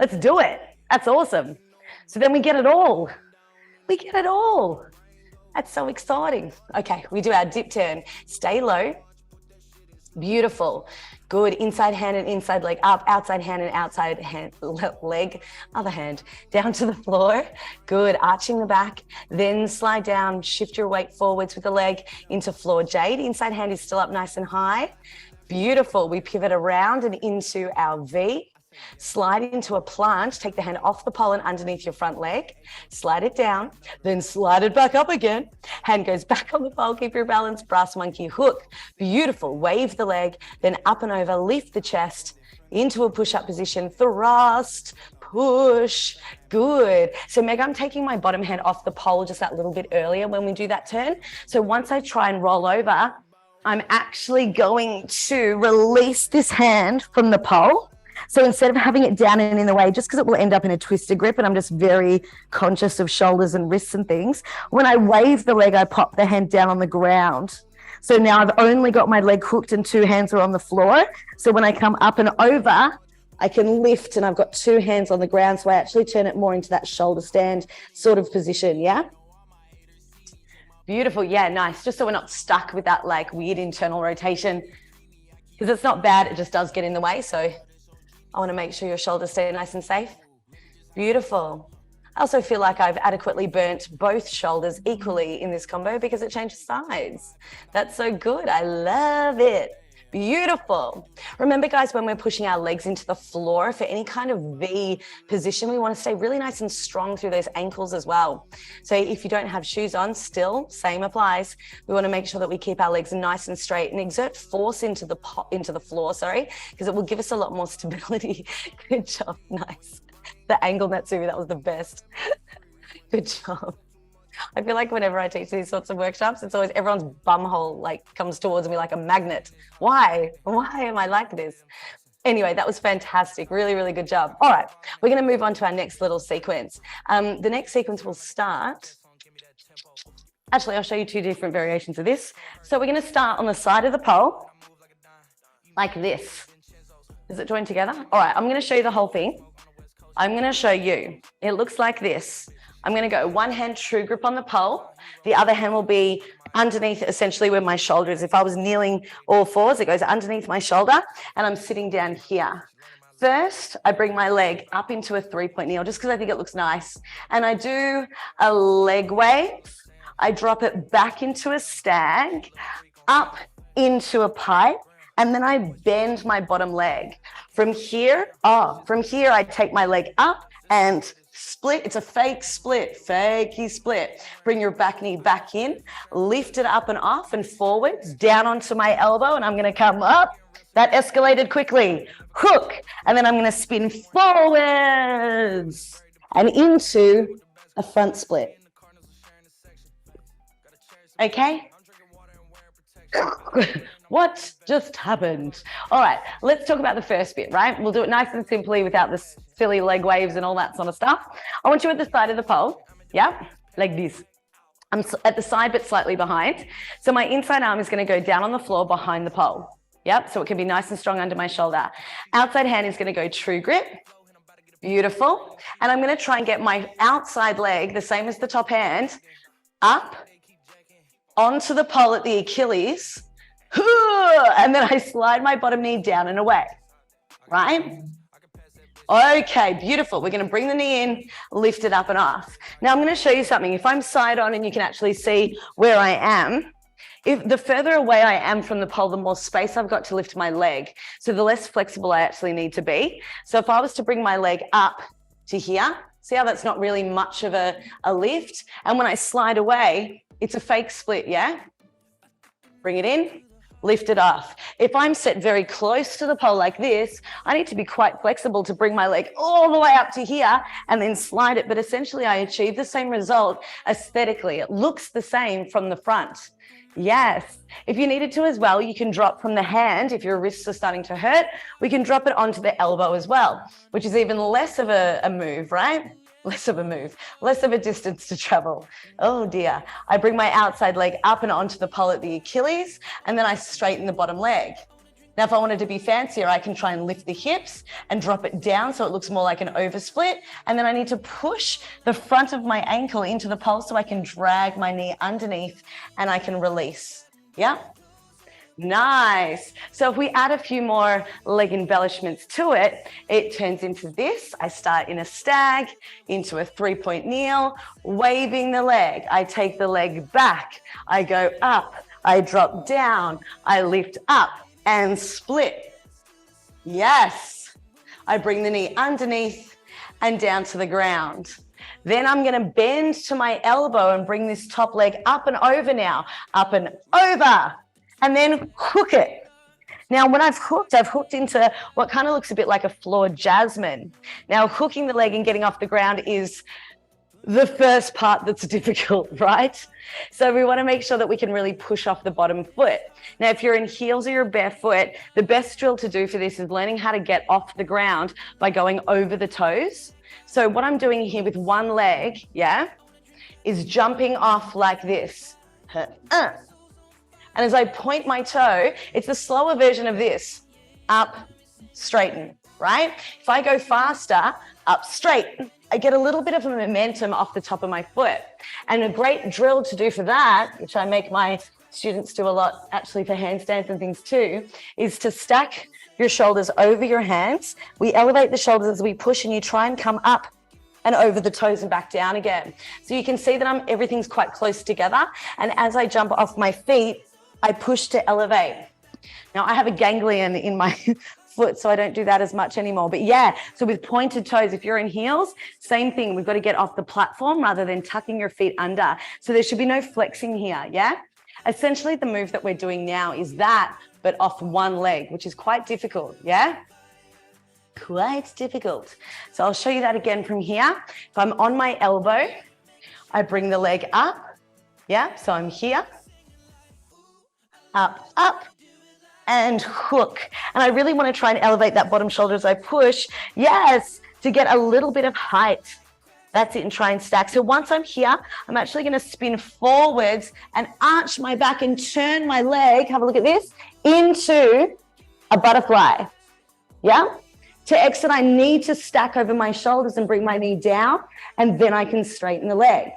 Let's do it. That's awesome. So then we get it all. We get it all. That's so exciting. Okay, we do our dip turn. Stay low. Beautiful. Good. Inside hand and inside leg up. Outside hand and outside hand, leg. Other hand. Down to the floor. Good. Arching the back. Then slide down. Shift your weight forwards with the leg into floor jade. Inside hand is still up nice and high. Beautiful. We pivot around and into our V. Slide into a planche, take the hand off the pole and underneath your front leg, slide it down, then slide it back up again. Hand goes back on the pole, keep your balance, brass monkey hook. Beautiful. Wave the leg, then up and over, lift the chest into a push-up position, thrust, push. Good. So Meg, I'm taking my bottom hand off the pole just that little bit earlier when we do that turn. So once I try and roll over, I'm actually going to release this hand from the pole. So instead of having it down and in the way, just because it will end up in a twisted grip, and I'm just very conscious of shoulders and wrists and things, when I wave the leg, I pop the hand down on the ground. So now I've only got my leg hooked and two hands are on the floor. So when I come up and over, I can lift and I've got two hands on the ground. So I actually turn it more into that shoulder stand sort of position, yeah? Beautiful, yeah, nice. Just so we're not stuck with that like weird internal rotation, because it's not bad, it just does get in the way. So I want to make sure your shoulders stay nice and safe. Beautiful. I also feel like I've adequately burnt both shoulders equally in this combo because it changes sides. That's so good. I love it. Beautiful. Remember, guys, when we're pushing our legs into the floor for any kind of V position, we want to stay really nice and strong through those ankles as well. So if you don't have shoes on, still, same applies. We want to make sure that we keep our legs nice and straight and exert force into the floor, because it will give us a lot more stability. Good job. Nice. The angle, Natsumi, that was the best. Good job. I feel like whenever I teach these sorts of workshops, it's always everyone's bumhole like comes towards me like a magnet. Why am I like this? Anyway, that was fantastic. Really, really good job. All right, we're going to move on to our next little sequence. The next sequence will start. Actually, I'll show you two different variations of this. So we're going to start on the side of the pole like this. Is it joined together? All right, I'm going to show you the whole thing. I'm going to show you. It looks like this. I'm going to go one hand true grip on the pole. The other hand will be underneath essentially where my shoulder is. If I was kneeling all fours, it goes underneath my shoulder and I'm sitting down here. First, I bring my leg up into a 3-point kneel just because I think it looks nice. And I do a leg wave. I drop it back into a stag, up into a pipe, and then I bend my bottom leg. From here, I take my leg up and split. It's a fake split, fakey split. Bring your back knee back in, lift it up and off and forwards, down onto my elbow, and I'm going to come up. That escalated quickly. Hook, and then I'm going to spin forwards and into a front split. Okay? What just happened? All right, let's talk about the first bit, right? We'll do it nice and simply without the silly leg waves and all that sort of stuff. I want you at the side of the pole, yeah, like this. I'm at the side but slightly behind. So my inside arm is going to go down on the floor behind the pole. Yep, so it can be nice and strong under my shoulder. Outside hand is going to go true grip. Beautiful. And I'm going to try and get my outside leg, the same as the top hand, up onto the pole at the Achilles. And then I slide my bottom knee down and away, right? Okay, beautiful. We're going to bring the knee in, lift it up and off. Now I'm going to show you something. If I'm side on and you can actually see where I am, if the further away I am from the pole, the more space I've got to lift my leg. So the less flexible I actually need to be. So if I was to bring my leg up to here, see how that's not really much of a lift? And when I slide away, it's a fake split, yeah? Bring it in, lift it off. If I'm set very close to the pole like this, I need to be quite flexible to bring my leg all the way up to here and then slide it. But essentially I achieve the same result aesthetically. It looks the same from the front. Yes. If you needed to as well, you can drop from the hand. If your wrists are starting to hurt, we can drop it onto the elbow as well, which is even less of a move, right? Less of a distance to travel. Oh dear. I bring my outside leg up and onto the pole at the Achilles, and then I straighten the bottom leg. Now, if I wanted to be fancier, I can try and lift the hips and drop it down so it looks more like an oversplit. And then I need to push the front of my ankle into the pole so I can drag my knee underneath and I can release. Yeah? Nice. So if we add a few more leg embellishments to it, it turns into this. I start in a stag, into a 3-point kneel, waving the leg. I take the leg back. I go up. I drop down. I lift up and split. Yes. I bring the knee underneath and down to the ground. Then I'm going to bend to my elbow and bring this top leg up and over now. Up and over. And then hook it. Now, when I've hooked into what kind of looks a bit like a floor jasmine. Now, hooking the leg and getting off the ground is the first part that's difficult, right? So we want to make sure that we can really push off the bottom foot. Now, if you're in heels or you're barefoot, the best drill to do for this is learning how to get off the ground by going over the toes. So what I'm doing here with one leg, yeah, is jumping off like this. And as I point my toe, it's the slower version of this. Up, straighten, right? If I go faster, up, straight, I get a little bit of a momentum off the top of my foot. And a great drill to do for that, which I make my students do a lot actually for handstands and things too, is to stack your shoulders over your hands. We elevate the shoulders as we push and you try and come up and over the toes and back down again. So you can see that everything's quite close together. And as I jump off my feet, I push to elevate. Now I have a ganglion in my foot, so I don't do that as much anymore. But yeah, so with pointed toes, if you're in heels, same thing. We've got to get off the platform rather than tucking your feet under. So there should be no flexing here, yeah? Essentially, the move that we're doing now is that, but off one leg, which is quite difficult, yeah? Quite difficult. So I'll show you that again from here. If I'm on my elbow, I bring the leg up, yeah? So I'm here, up, up, and hook. And I really want to try and elevate that bottom shoulder as I push. Yes, to get a little bit of height. That's it, and try and stack. So once I'm here, I'm actually going to spin forwards and arch my back and turn my leg, have a look at this, into a butterfly. Yeah? To exit, I need to stack over my shoulders and bring my knee down, and then I can straighten the leg.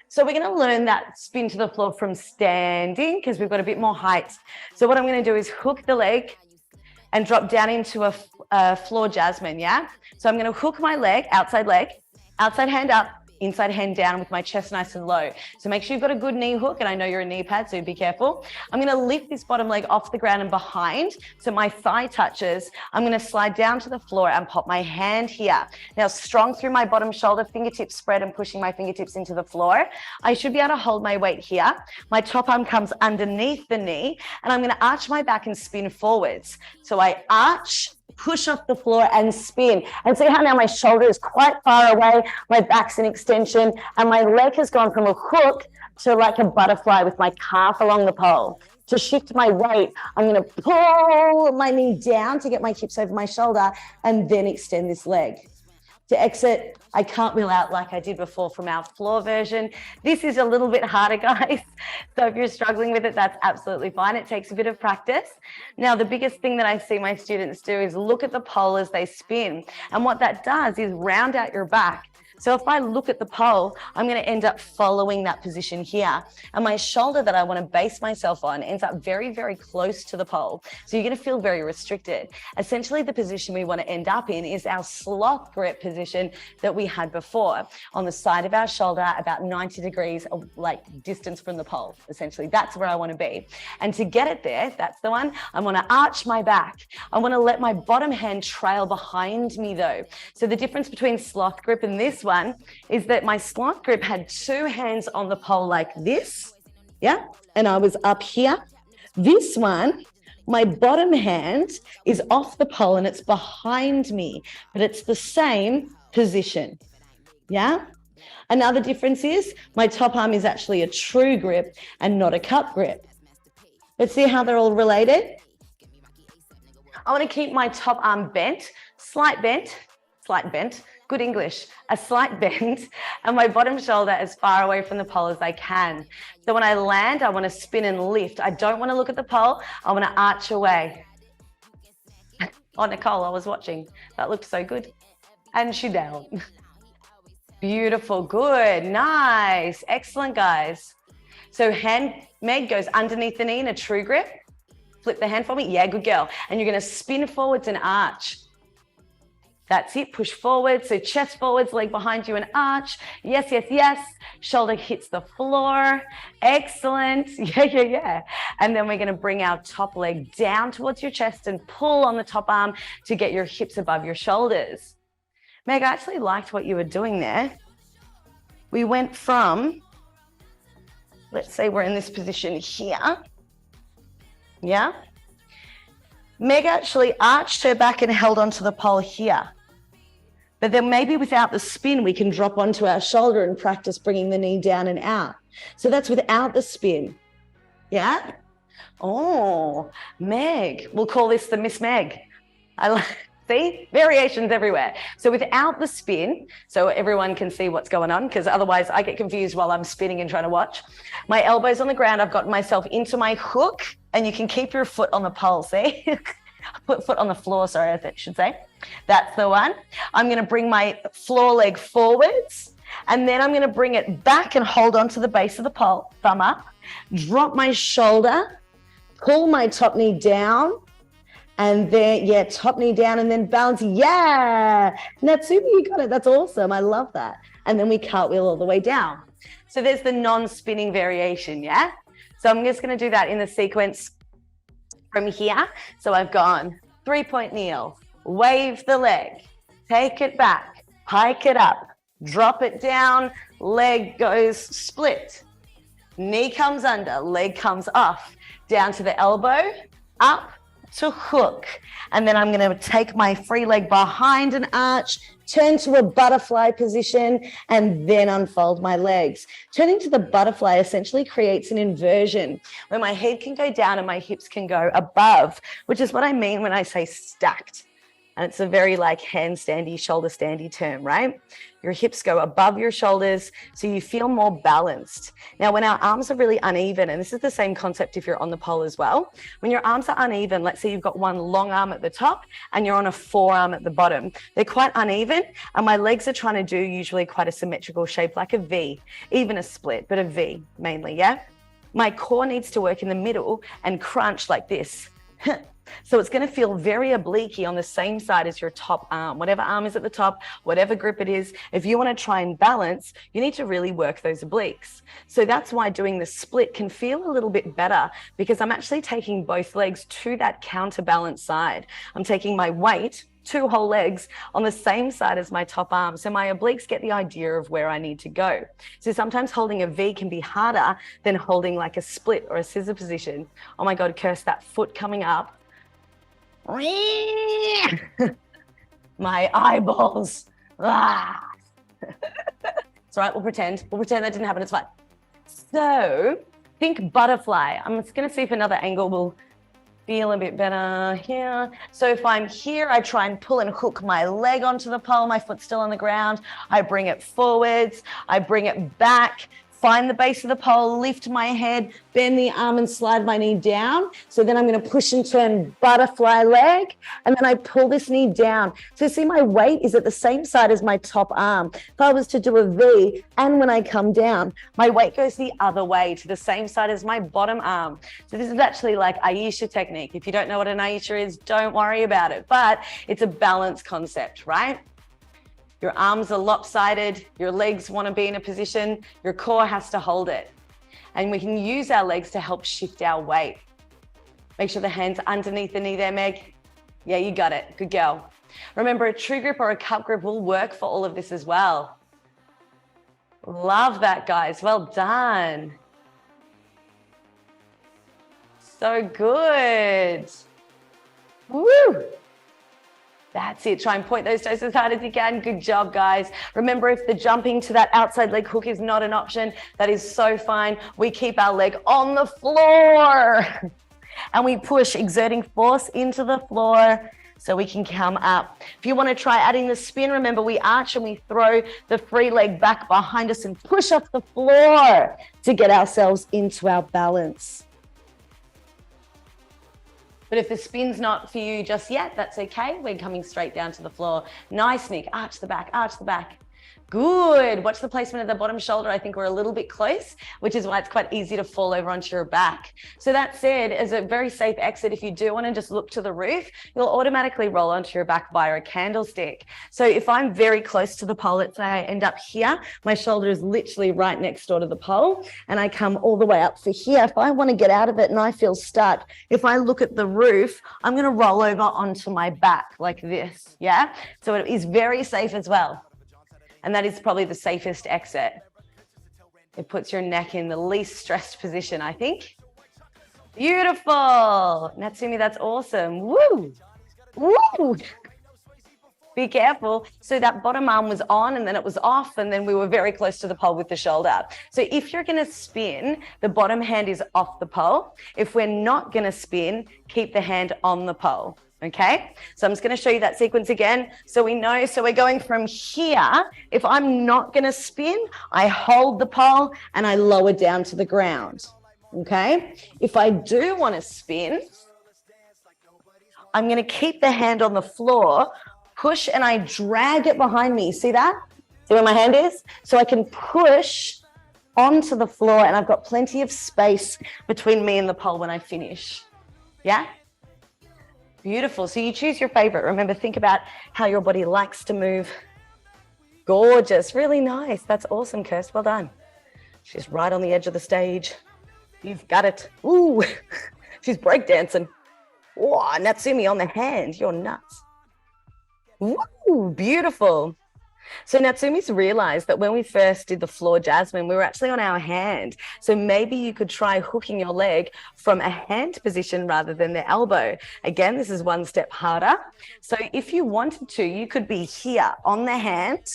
So we're going to learn that spin to the floor from standing because we've got a bit more height. So what I'm going to do is hook the leg and drop down into a floor jasmine, yeah? So I'm going to hook my leg, outside hand up, inside hand down with my chest nice and low. So make sure you've got a good knee hook, and I know you're a knee pad, so be careful. I'm going to lift this bottom leg off the ground and behind so my thigh touches. I'm going to slide down to the floor and pop my hand here. Now strong through my bottom shoulder, fingertips spread and pushing my fingertips into the floor. I should be able to hold my weight here. My top arm comes underneath the knee, and I'm going to arch my back and spin forwards. So I arch, push off the floor and spin. And see how now my shoulder is quite far away, my back's in extension, and my leg has gone from a hook to like a butterfly with my calf along the pole. To shift my weight, I'm going to pull my knee down to get my hips over my shoulder and then extend this leg. To exit, I cartwheel out like I did before from our floor version. This is a little bit harder, guys. So if you're struggling with it, that's absolutely fine. It takes a bit of practice. Now, the biggest thing that I see my students do is look at the pole as they spin. And what that does is round out your back. So if I look at the pole, I'm going to end up following that position here. And my shoulder that I want to base myself on ends up very, very close to the pole. So you're going to feel very restricted. Essentially, the position we want to end up in is our sloth grip position that we had before, on the side of our shoulder, about 90 degrees, like distance from the pole. Essentially, that's where I want to be. And to get it there, that's the one, I want to arch my back. I want to let my bottom hand trail behind me though. So the difference between sloth grip and this one is that my sloth grip had two hands on the pole like this, yeah, and I was up here. This one, my bottom hand is off the pole and it's behind me, but it's the same position. Yeah? Another difference is my top arm is actually a true grip and not a cup grip. Let's see how they're all related. I want to keep my top arm bent, slight bent, good English, a slight bend, and my bottom shoulder as far away from the pole as I can. So when I land, I want to spin and lift. I don't want to look at the pole. I want to arch away. Oh, Nicole, I was watching. That looked so good. And she down. Beautiful, good, nice, excellent, guys. So hand, Meg, goes underneath the knee in a true grip. Flip the hand for me. Yeah, good girl. And you're going to spin forwards and arch. That's it. Push forward. So chest forwards, leg behind you and arch. Yes, yes, yes. Shoulder hits the floor. Excellent. Yeah. And then we're going to bring our top leg down towards your chest and pull on the top arm to get your hips above your shoulders. Meg, I actually liked what you were doing there. We went from, let's say we're in this position here. Yeah. Meg actually arched her back and held onto the pole here. But then maybe without the spin, we can drop onto our shoulder and practice bringing the knee down and out. So that's without the spin. Yeah. Oh, Meg. We'll call this the Miss Meg. I like. See, variations everywhere. So without the spin, so everyone can see what's going on, because otherwise I get confused while I'm spinning and trying to watch. My elbows on the ground, I've got myself into my hook, and you can keep your foot on the pole, see? Put foot on the floor, sorry, I should say. That's the one. I'm going to bring my floor leg forwards, and then I'm going to bring it back and hold on to the base of the pole, thumb up, drop my shoulder, pull my top knee down, and then, yeah, top knee down and then balance. Yeah, Natsubi, you got it. That's awesome. I love that. And then we cartwheel all the way down. So there's the non-spinning variation, yeah? So I'm just going to do that in the sequence from here. So I've gone 3-point kneel, wave the leg, take it back, hike it up, drop it down, leg goes split, knee comes under, leg comes off, down to the elbow, up, to hook, and then I'm going to take my free leg behind an arch, turn to a butterfly position, and then unfold my legs. Turning to the butterfly essentially creates an inversion where my head can go down and my hips can go above, which is what I mean when I say stacked. And it's a very like handstandy, shoulder standy term, right? Your hips go above your shoulders so you feel more balanced. Now, when our arms are really uneven, and this is the same concept if you're on the pole as well, when your arms are uneven, let's say you've got one long arm at the top and you're on a forearm at the bottom, they're quite uneven, and my legs are trying to do usually quite a symmetrical shape like a V, even a split, but a V mainly, yeah? My core needs to work in the middle and crunch like this. So it's going to feel very oblique on the same side as your top arm, whatever arm is at the top, whatever grip it is. If you want to try and balance, you need to really work those obliques. So that's why doing the split can feel a little bit better, because I'm actually taking both legs to that counterbalance side. I'm taking my weight, 2 whole legs, on the same side as my top arm. So my obliques get the idea of where I need to go. So sometimes holding a V can be harder than holding like a split or a scissor position. Oh my God, curse that foot coming up. My eyeballs. It's all right, we'll pretend that didn't happen, it's fine. So think butterfly. I'm just going to see if another angle will feel a bit better here. So if I'm here, I try and pull and hook my leg onto the pole, my foot's still on the ground. I bring it forwards, I bring it back, find the base of the pole, lift my head, bend the arm and slide my knee down. So then I'm going to push and turn butterfly leg, and then I pull this knee down. So see, my weight is at the same side as my top arm. If I was to do a V, and when I come down, my weight goes the other way to the same side as my bottom arm. So this is actually like Aisha technique. If you don't know what an Aisha is, don't worry about it, but it's a balance concept, right? Your arms are lopsided, your legs want to be in a position, your core has to hold it. And we can use our legs to help shift our weight. Make sure the hands are underneath the knee there, Meg. Yeah, you got it. Good girl. Remember, a true grip or a cup grip will work for all of this as well. Love that, guys. Well done. So good. Woo! That's it. Try and point those toes as hard as you can. Good job, guys. Remember, if the jumping to that outside leg hook is not an option, that is so fine. We keep our leg on the floor and we push, exerting force into the floor so we can come up. If you want to try adding the spin, remember we arch and we throw the free leg back behind us and push off the floor to get ourselves into our balance. But if the spin's not for you just yet, that's okay. We're coming straight down to the floor. Nice, Nick. Arch the back, arch the back. Good. Watch the placement of the bottom shoulder. I think we're a little bit close, which is why it's quite easy to fall over onto your back. So that said, as a very safe exit, if you do want to just look to the roof, you'll automatically roll onto your back via a candlestick. So if I'm very close to the pole, let's say I end up here, my shoulder is literally right next door to the pole, and I come all the way up for here. If I want to get out of it and I feel stuck, if I look at the roof, I'm going to roll over onto my back like this. Yeah. So it is very safe as well. And that is probably the safest exit. It puts your neck in the least stressed position, I think. Beautiful. Natsumi, that's awesome. Woo. Woo. Be careful. So that bottom arm was on and then it was off, and then we were very close to the pole with the shoulder. So if you're going to spin, the bottom hand is off the pole. If we're not going to spin, keep the hand on the pole. Okay, so I'm just going to show you that sequence again so we know. So we're going from here. If I'm not going to spin, I hold the pole and I lower down to the ground. Okay, if I do want to spin, I'm going to keep the hand on the floor, push, and I drag it behind me. See that? See where my hand is? So I can push onto the floor and I've got plenty of space between me and the pole when I finish. Yeah? Beautiful. So you choose your favorite. Remember, think about how your body likes to move. Gorgeous. Really nice. That's awesome, Kirst. Well done. She's right on the edge of the stage. You've got it. Ooh, she's breakdancing. Whoa, Natsumi on the hand. You're nuts. Woo, beautiful. So Natsumi's realized that when we first did the floor Jasmine, we were actually on our hand. So maybe you could try hooking your leg from a hand position rather than the elbow. Again, this is one step harder. So if you wanted to, you could be here on the hand.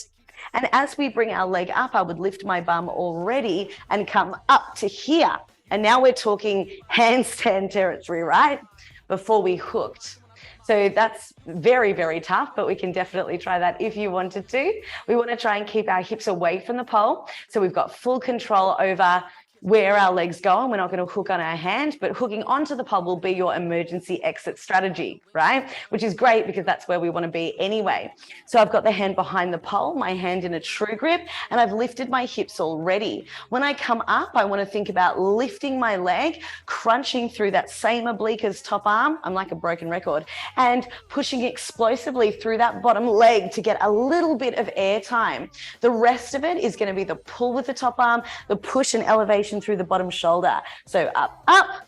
And as we bring our leg up, I would lift my bum already and come up to here. And now we're talking handstand territory, right? Before we hooked. So that's very, very tough, but we can definitely try that if you wanted to. We want to try and keep our hips away from the pole. So we've got full control over where our legs go, and we're not going to hook on our hand, but hooking onto the pole will be your emergency exit strategy, right? Which is great because that's where we want to be anyway. So I've got the hand behind the pole, my hand in a true grip, and I've lifted my hips already. When I come up, I want to think about lifting my leg, crunching through that same oblique as top arm. I'm like a broken record, and pushing explosively through that bottom leg to get a little bit of air time. The rest of it is going to be the pull with the top arm, the push and elevation through the bottom shoulder. So up, up,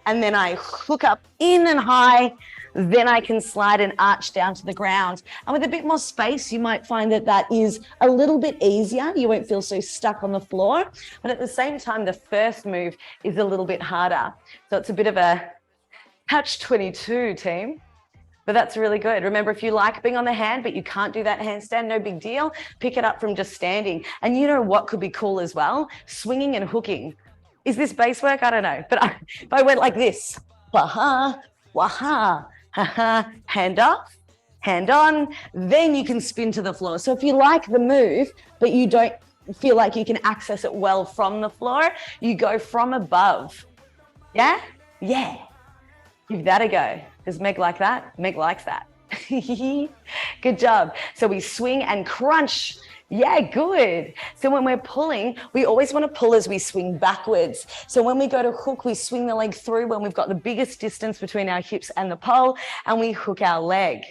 and then I hook up in and high. Then I can slide and arch down to the ground. And with a bit more space, you might find that that is a little bit easier. You won't feel so stuck on the floor. But at the same time, the first move is a little bit harder. So it's a bit of a catch-22, team. But that's really good. Remember, if you like being on the hand, but you can't do that handstand, no big deal. Pick it up from just standing. And you know what could be cool as well? Swinging and hooking. Is this base work? I don't know. But if I went like this, waha, waha, ha-ha, hand off, hand on, then you can spin to the floor. So if you like the move, but you don't feel like you can access it well from the floor, you go from above. Yeah? Yeah. Give that a go. Does Meg like that? Meg likes that. Good job. So we swing and crunch. Yeah, good. So when we're pulling, we always want to pull as we swing backwards. So when we go to hook, we swing the leg through when we've got the biggest distance between our hips and the pole, and we hook our leg.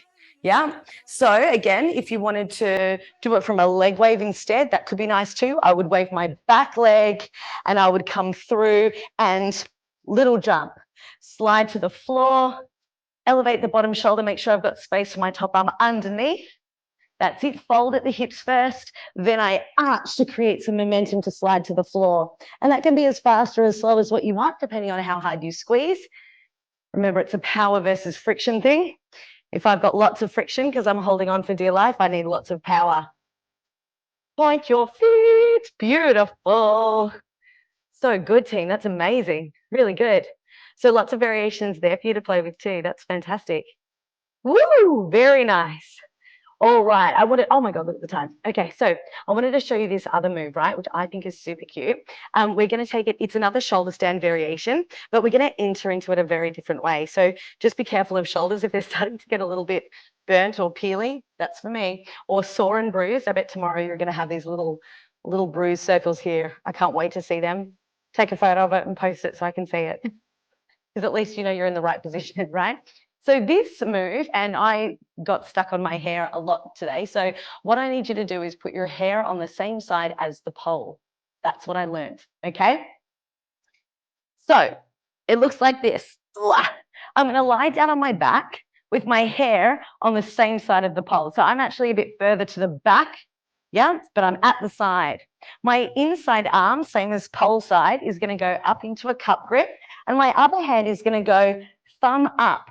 Yeah. So again, if you wanted to do it from a leg wave instead, that could be nice too. I would wave my back leg and I would come through and little jump, slide to the floor, elevate the bottom shoulder, make sure I've got space for my top arm underneath, That's it. Fold at the hips first. Then I arch to create some momentum to slide to the floor. And that can be as fast or as slow as what you want, depending on how hard you squeeze. Remember, it's a power versus friction thing. If I've got lots of friction because I'm holding on for dear life, I need lots of power. Point your feet. Beautiful. So good, team. That's amazing. Really good. So lots of variations there for you to play with too. That's fantastic. Woo! Very nice. All right. Oh my God, look at the time. Okay, so I wanted to show you this other move, right, which I think is super cute. We're going to take it, it's another shoulder stand variation, but we're going to enter into it a very different way. So just be careful of shoulders if they're starting to get a little bit burnt or peeling. That's for me. Or sore and bruised. I bet tomorrow you're going to have these little bruise circles here. I can't wait to see them. Take a photo of it and post it so I can see it. Because at least you know you're in the right position, right? So this move, and I got stuck on my hair a lot today. So what I need you to do is put your hair on the same side as the pole. That's what I learned, okay? So it looks like this. I'm gonna lie down on my back with my hair on the same side of the pole. So I'm actually a bit further to the back, yeah, but I'm at the side. My inside arm, same as pole side, is gonna go up into a cup grip, and my other hand is gonna go thumb up.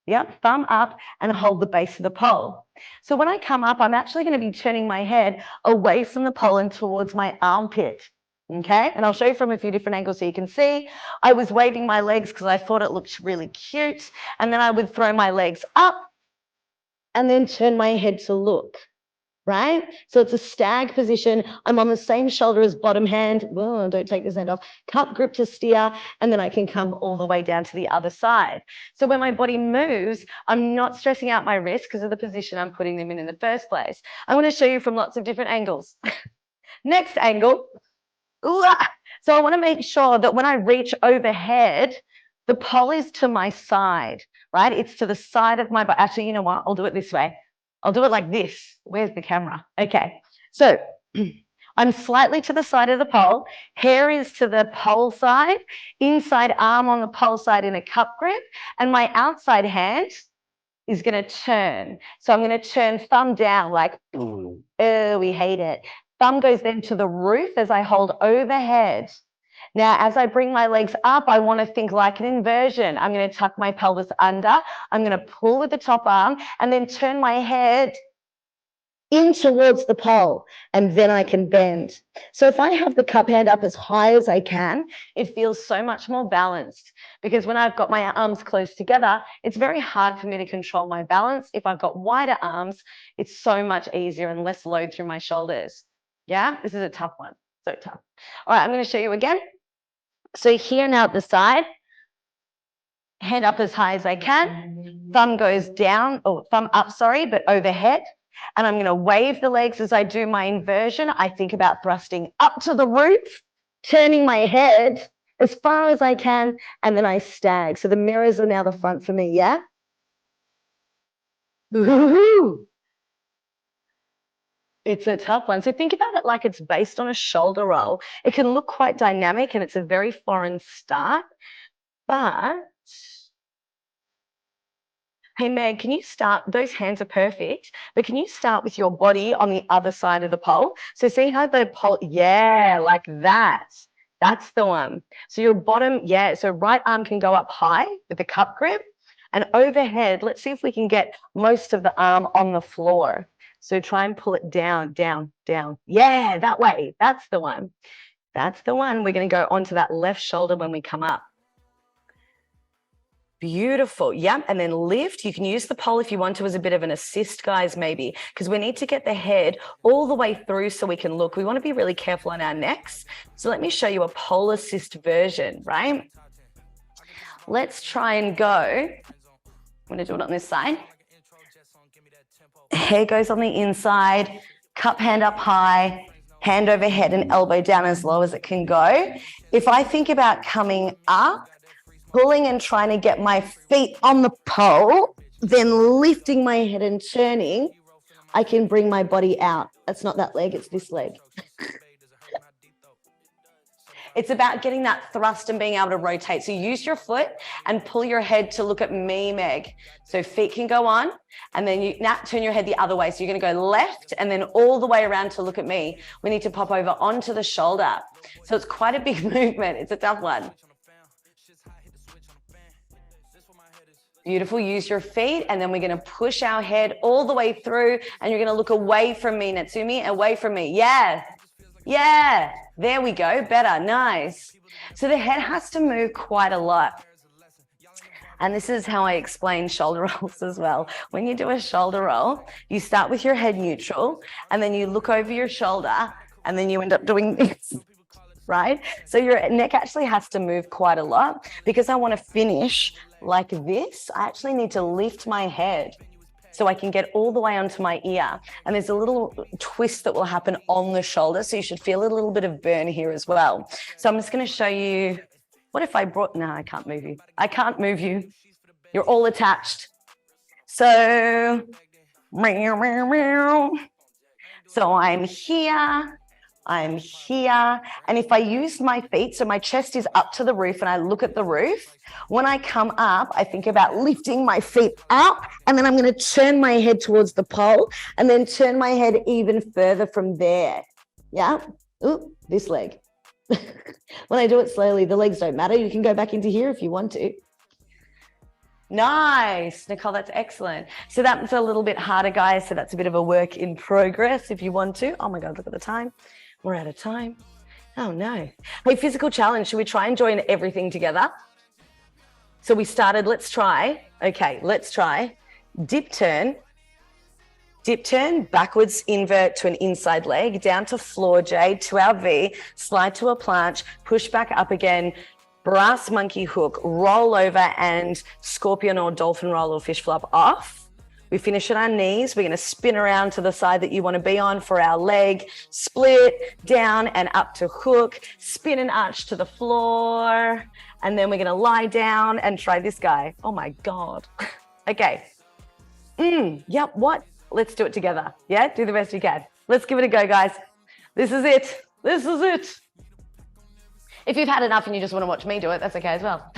Yep, thumb up and hold the base of the pole. So when I come up, I'm actually going to be turning my head away from the pole and towards my armpit. Okay, and I'll show you from a few different angles so you can see. I was waving my legs because I thought it looked really cute. And then I would throw my legs up and then turn my head to look. Right? So it's a stag position. I'm on the same shoulder as bottom hand. Well, don't take this hand off. Cup grip to steer, and then I can come all the way down to the other side. So when my body moves, I'm not stressing out my wrists because of the position I'm putting them in the first place. I want to show you from lots of different angles. Next angle. So I want to make sure that when I reach overhead, the pole is to my side, right? It's to the side of my body. Actually, you know what? I'll do it this way. I'll do it like this. Where's the camera? Okay. So I'm slightly to the side of the pole. Hair is to the pole side. Inside arm on the pole side in a cup grip. And my outside hand is going to turn. So I'm going to turn thumb down like, oh, we hate it. Thumb goes then to the roof as I hold overhead. Now, as I bring my legs up, I want to think like an inversion. I'm going to tuck my pelvis under. I'm going to pull with the top arm and then turn my head in towards the pole, and then I can bend. So if I have the cup hand up as high as I can, it feels so much more balanced, because when I've got my arms close together, it's very hard for me to control my balance. If I've got wider arms, it's so much easier and less load through my shoulders. Yeah, this is a tough one. So tough. All right, I'm going to show you again. So here now at the side, hand up as high as I can, thumb goes down, or thumb up, sorry, but overhead. And I'm going to wave the legs as I do my inversion. I think about thrusting up to the roof, turning my head as far as I can, and then I stag. So the mirrors are now the front for me, yeah? Ooh. It's a tough one. So think about it like it's based on a shoulder roll. It can look quite dynamic and it's a very foreign start, but hey, Meg, can you start? Those hands are perfect, but can you start with your body on the other side of the pole? So see how the pole, yeah, like that. That's the one. So your bottom, yeah, so right arm can go up high with the cup grip, and overhead, let's see if we can get most of the arm on the floor. So try and pull it down, down, down. Yeah, that way. That's the one. That's the one. We're going to go onto that left shoulder when we come up. Beautiful. Yep. And then lift. You can use the pole if you want to as a bit of an assist, guys, maybe, because we need to get the head all the way through so we can look. We want to be really careful on our necks. So let me show you a pole assist version, right? Let's try and go. I'm going to do it on this side. Hair goes on the inside, cup hand up high, hand over head and elbow down as low as it can go. If I think about coming up, pulling and trying to get my feet on the pole, then lifting my head and turning, I can bring my body out. That's not that leg, it's this leg. It's about getting that thrust and being able to rotate. So use your foot and pull your head to look at me, Meg. So feet can go on, and then you now turn your head the other way. So you're going to go left and then all the way around to look at me. We need to pop over onto the shoulder. So it's quite a big movement. It's a tough one. Beautiful. Use your feet, and then we're going to push our head all the way through, and you're going to look away from me, Natsumi, away from me. Yeah. Yeah. There we go. Better. Nice. So the head has to move quite a lot. And this is how I explain shoulder rolls as well. When you do a shoulder roll, you start with your head neutral, and then you look over your shoulder, and then you end up doing this, right? So your neck actually has to move quite a lot. Because I want to finish like this, I actually need to lift my head so I can get all the way onto my ear. And there's a little twist that will happen on the shoulder. So you should feel a little bit of burn here as well. So I'm just going to show you, what if I brought, no, I can't move you. I can't move you. You're all attached. So I'm here. I'm here. And if I use my feet, so my chest is up to the roof and I look at the roof, when I come up, I think about lifting my feet up, and then I'm going to turn my head towards the pole and then turn my head even further from there. Yeah. Ooh, this leg. When I do it slowly, the legs don't matter. You can go back into here if you want to. Nice, Nicole, that's excellent. So that's a little bit harder, guys. So that's a bit of a work in progress if you want to. Oh my God, look at the time. We're out of time. Oh no. Hey, physical challenge. Should we try and join everything together? So we started, let's try. Okay, let's try. Dip turn, backwards invert to an inside leg, down to floor J, to our V, slide to a planche, push back up again, brass monkey hook, roll over and scorpion or dolphin roll or fish flop off. We finish at our knees. We're going to spin around to the side that you want to be on for our leg, split down and up to hook, spin and arch to the floor. And then we're going to lie down and try this guy. Oh my God. Okay. Yep. What? Let's do it together. Yeah. Do the best you can. Let's give it a go, guys. This is it. This is it. If you've had enough and you just want to watch me do it, that's okay as well.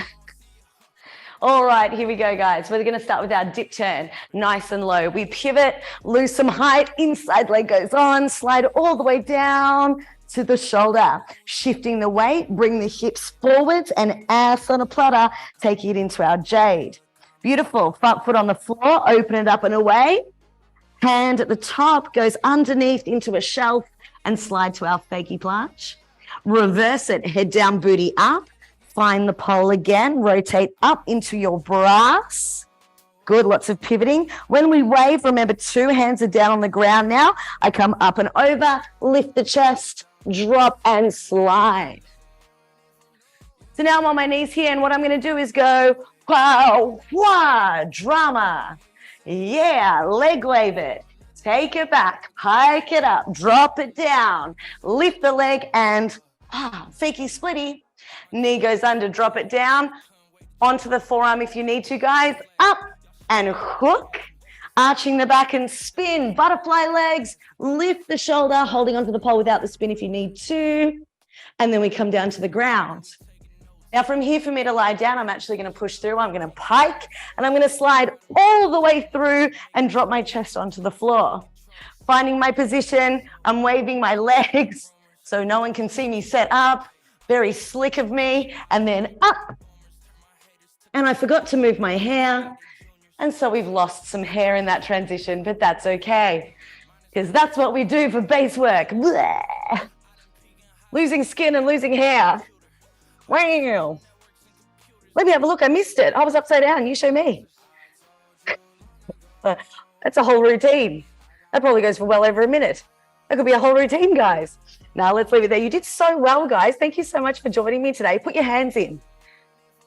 All right, here we go, guys. We're going to start with our dip turn, nice and low. We pivot, lose some height, inside leg goes on, slide all the way down to the shoulder. Shifting the weight, bring the hips forwards and ass on a platter, take it into our jade. Beautiful. Front foot on the floor, open it up and away. Hand at the top goes underneath into a shelf and slide to our fakie planche. Reverse it, head down, booty up. Find the pole again, rotate up into your brass. Good, lots of pivoting. When we wave, remember 2 hands are down on the ground now. I come up and over, lift the chest, drop and slide. So now I'm on my knees here, and what I'm going to do is go, wow, wow, drama. Yeah, leg wave it. Take it back, hike it up, drop it down, lift the leg and fakie splitty. Knee goes under, drop it down, onto the forearm if you need to, guys. Up and hook, arching the back and spin, butterfly legs, lift the shoulder, holding onto the pole without the spin if you need to. And then we come down to the ground. Now from here, for me to lie down, I'm actually going to push through. I'm going to pike and I'm going to slide all the way through and drop my chest onto the floor. Finding my position, I'm waving my legs so no one can see me set up. Very slick of me, and then up. And I forgot to move my hair. And so we've lost some hair in that transition, but that's okay. Because that's what we do for base work. Blech. Losing skin and losing hair. Wow. Let me have a look. I missed it. I was upside down. You show me. That's a whole routine. That probably goes for well over a minute. That could be a whole routine, guys. Now let's leave it there. You did so well, guys. Thank you so much for joining me today. Put your hands in.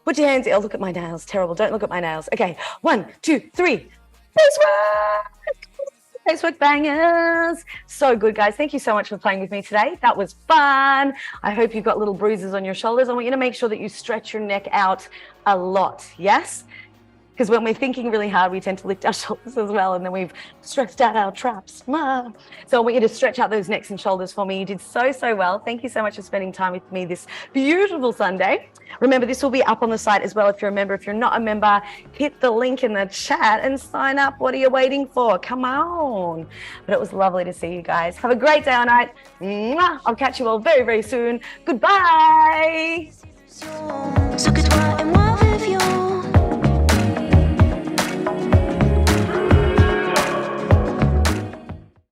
Put your hands in. Oh, look at my nails. Terrible. Don't look at my nails. Okay. 1, 2, 3. Basework. Basework bangers. So good, guys. Thank you so much for playing with me today. That was fun. I hope you've got little bruises on your shoulders. I want you to make sure that you stretch your neck out a lot. Yes? Because when we're thinking really hard, we tend to lift our shoulders as well, and then we've stretched out our traps. So I want you to stretch out those necks and shoulders for me. You did so, so well. Thank you so much for spending time with me this beautiful Sunday. Remember, this will be up on the site as well if you're a member. If you're not a member, hit the link in the chat and sign up. What are you waiting for? Come on. But it was lovely to see you guys. Have a great day or night. I'll catch you all very, very soon. Goodbye.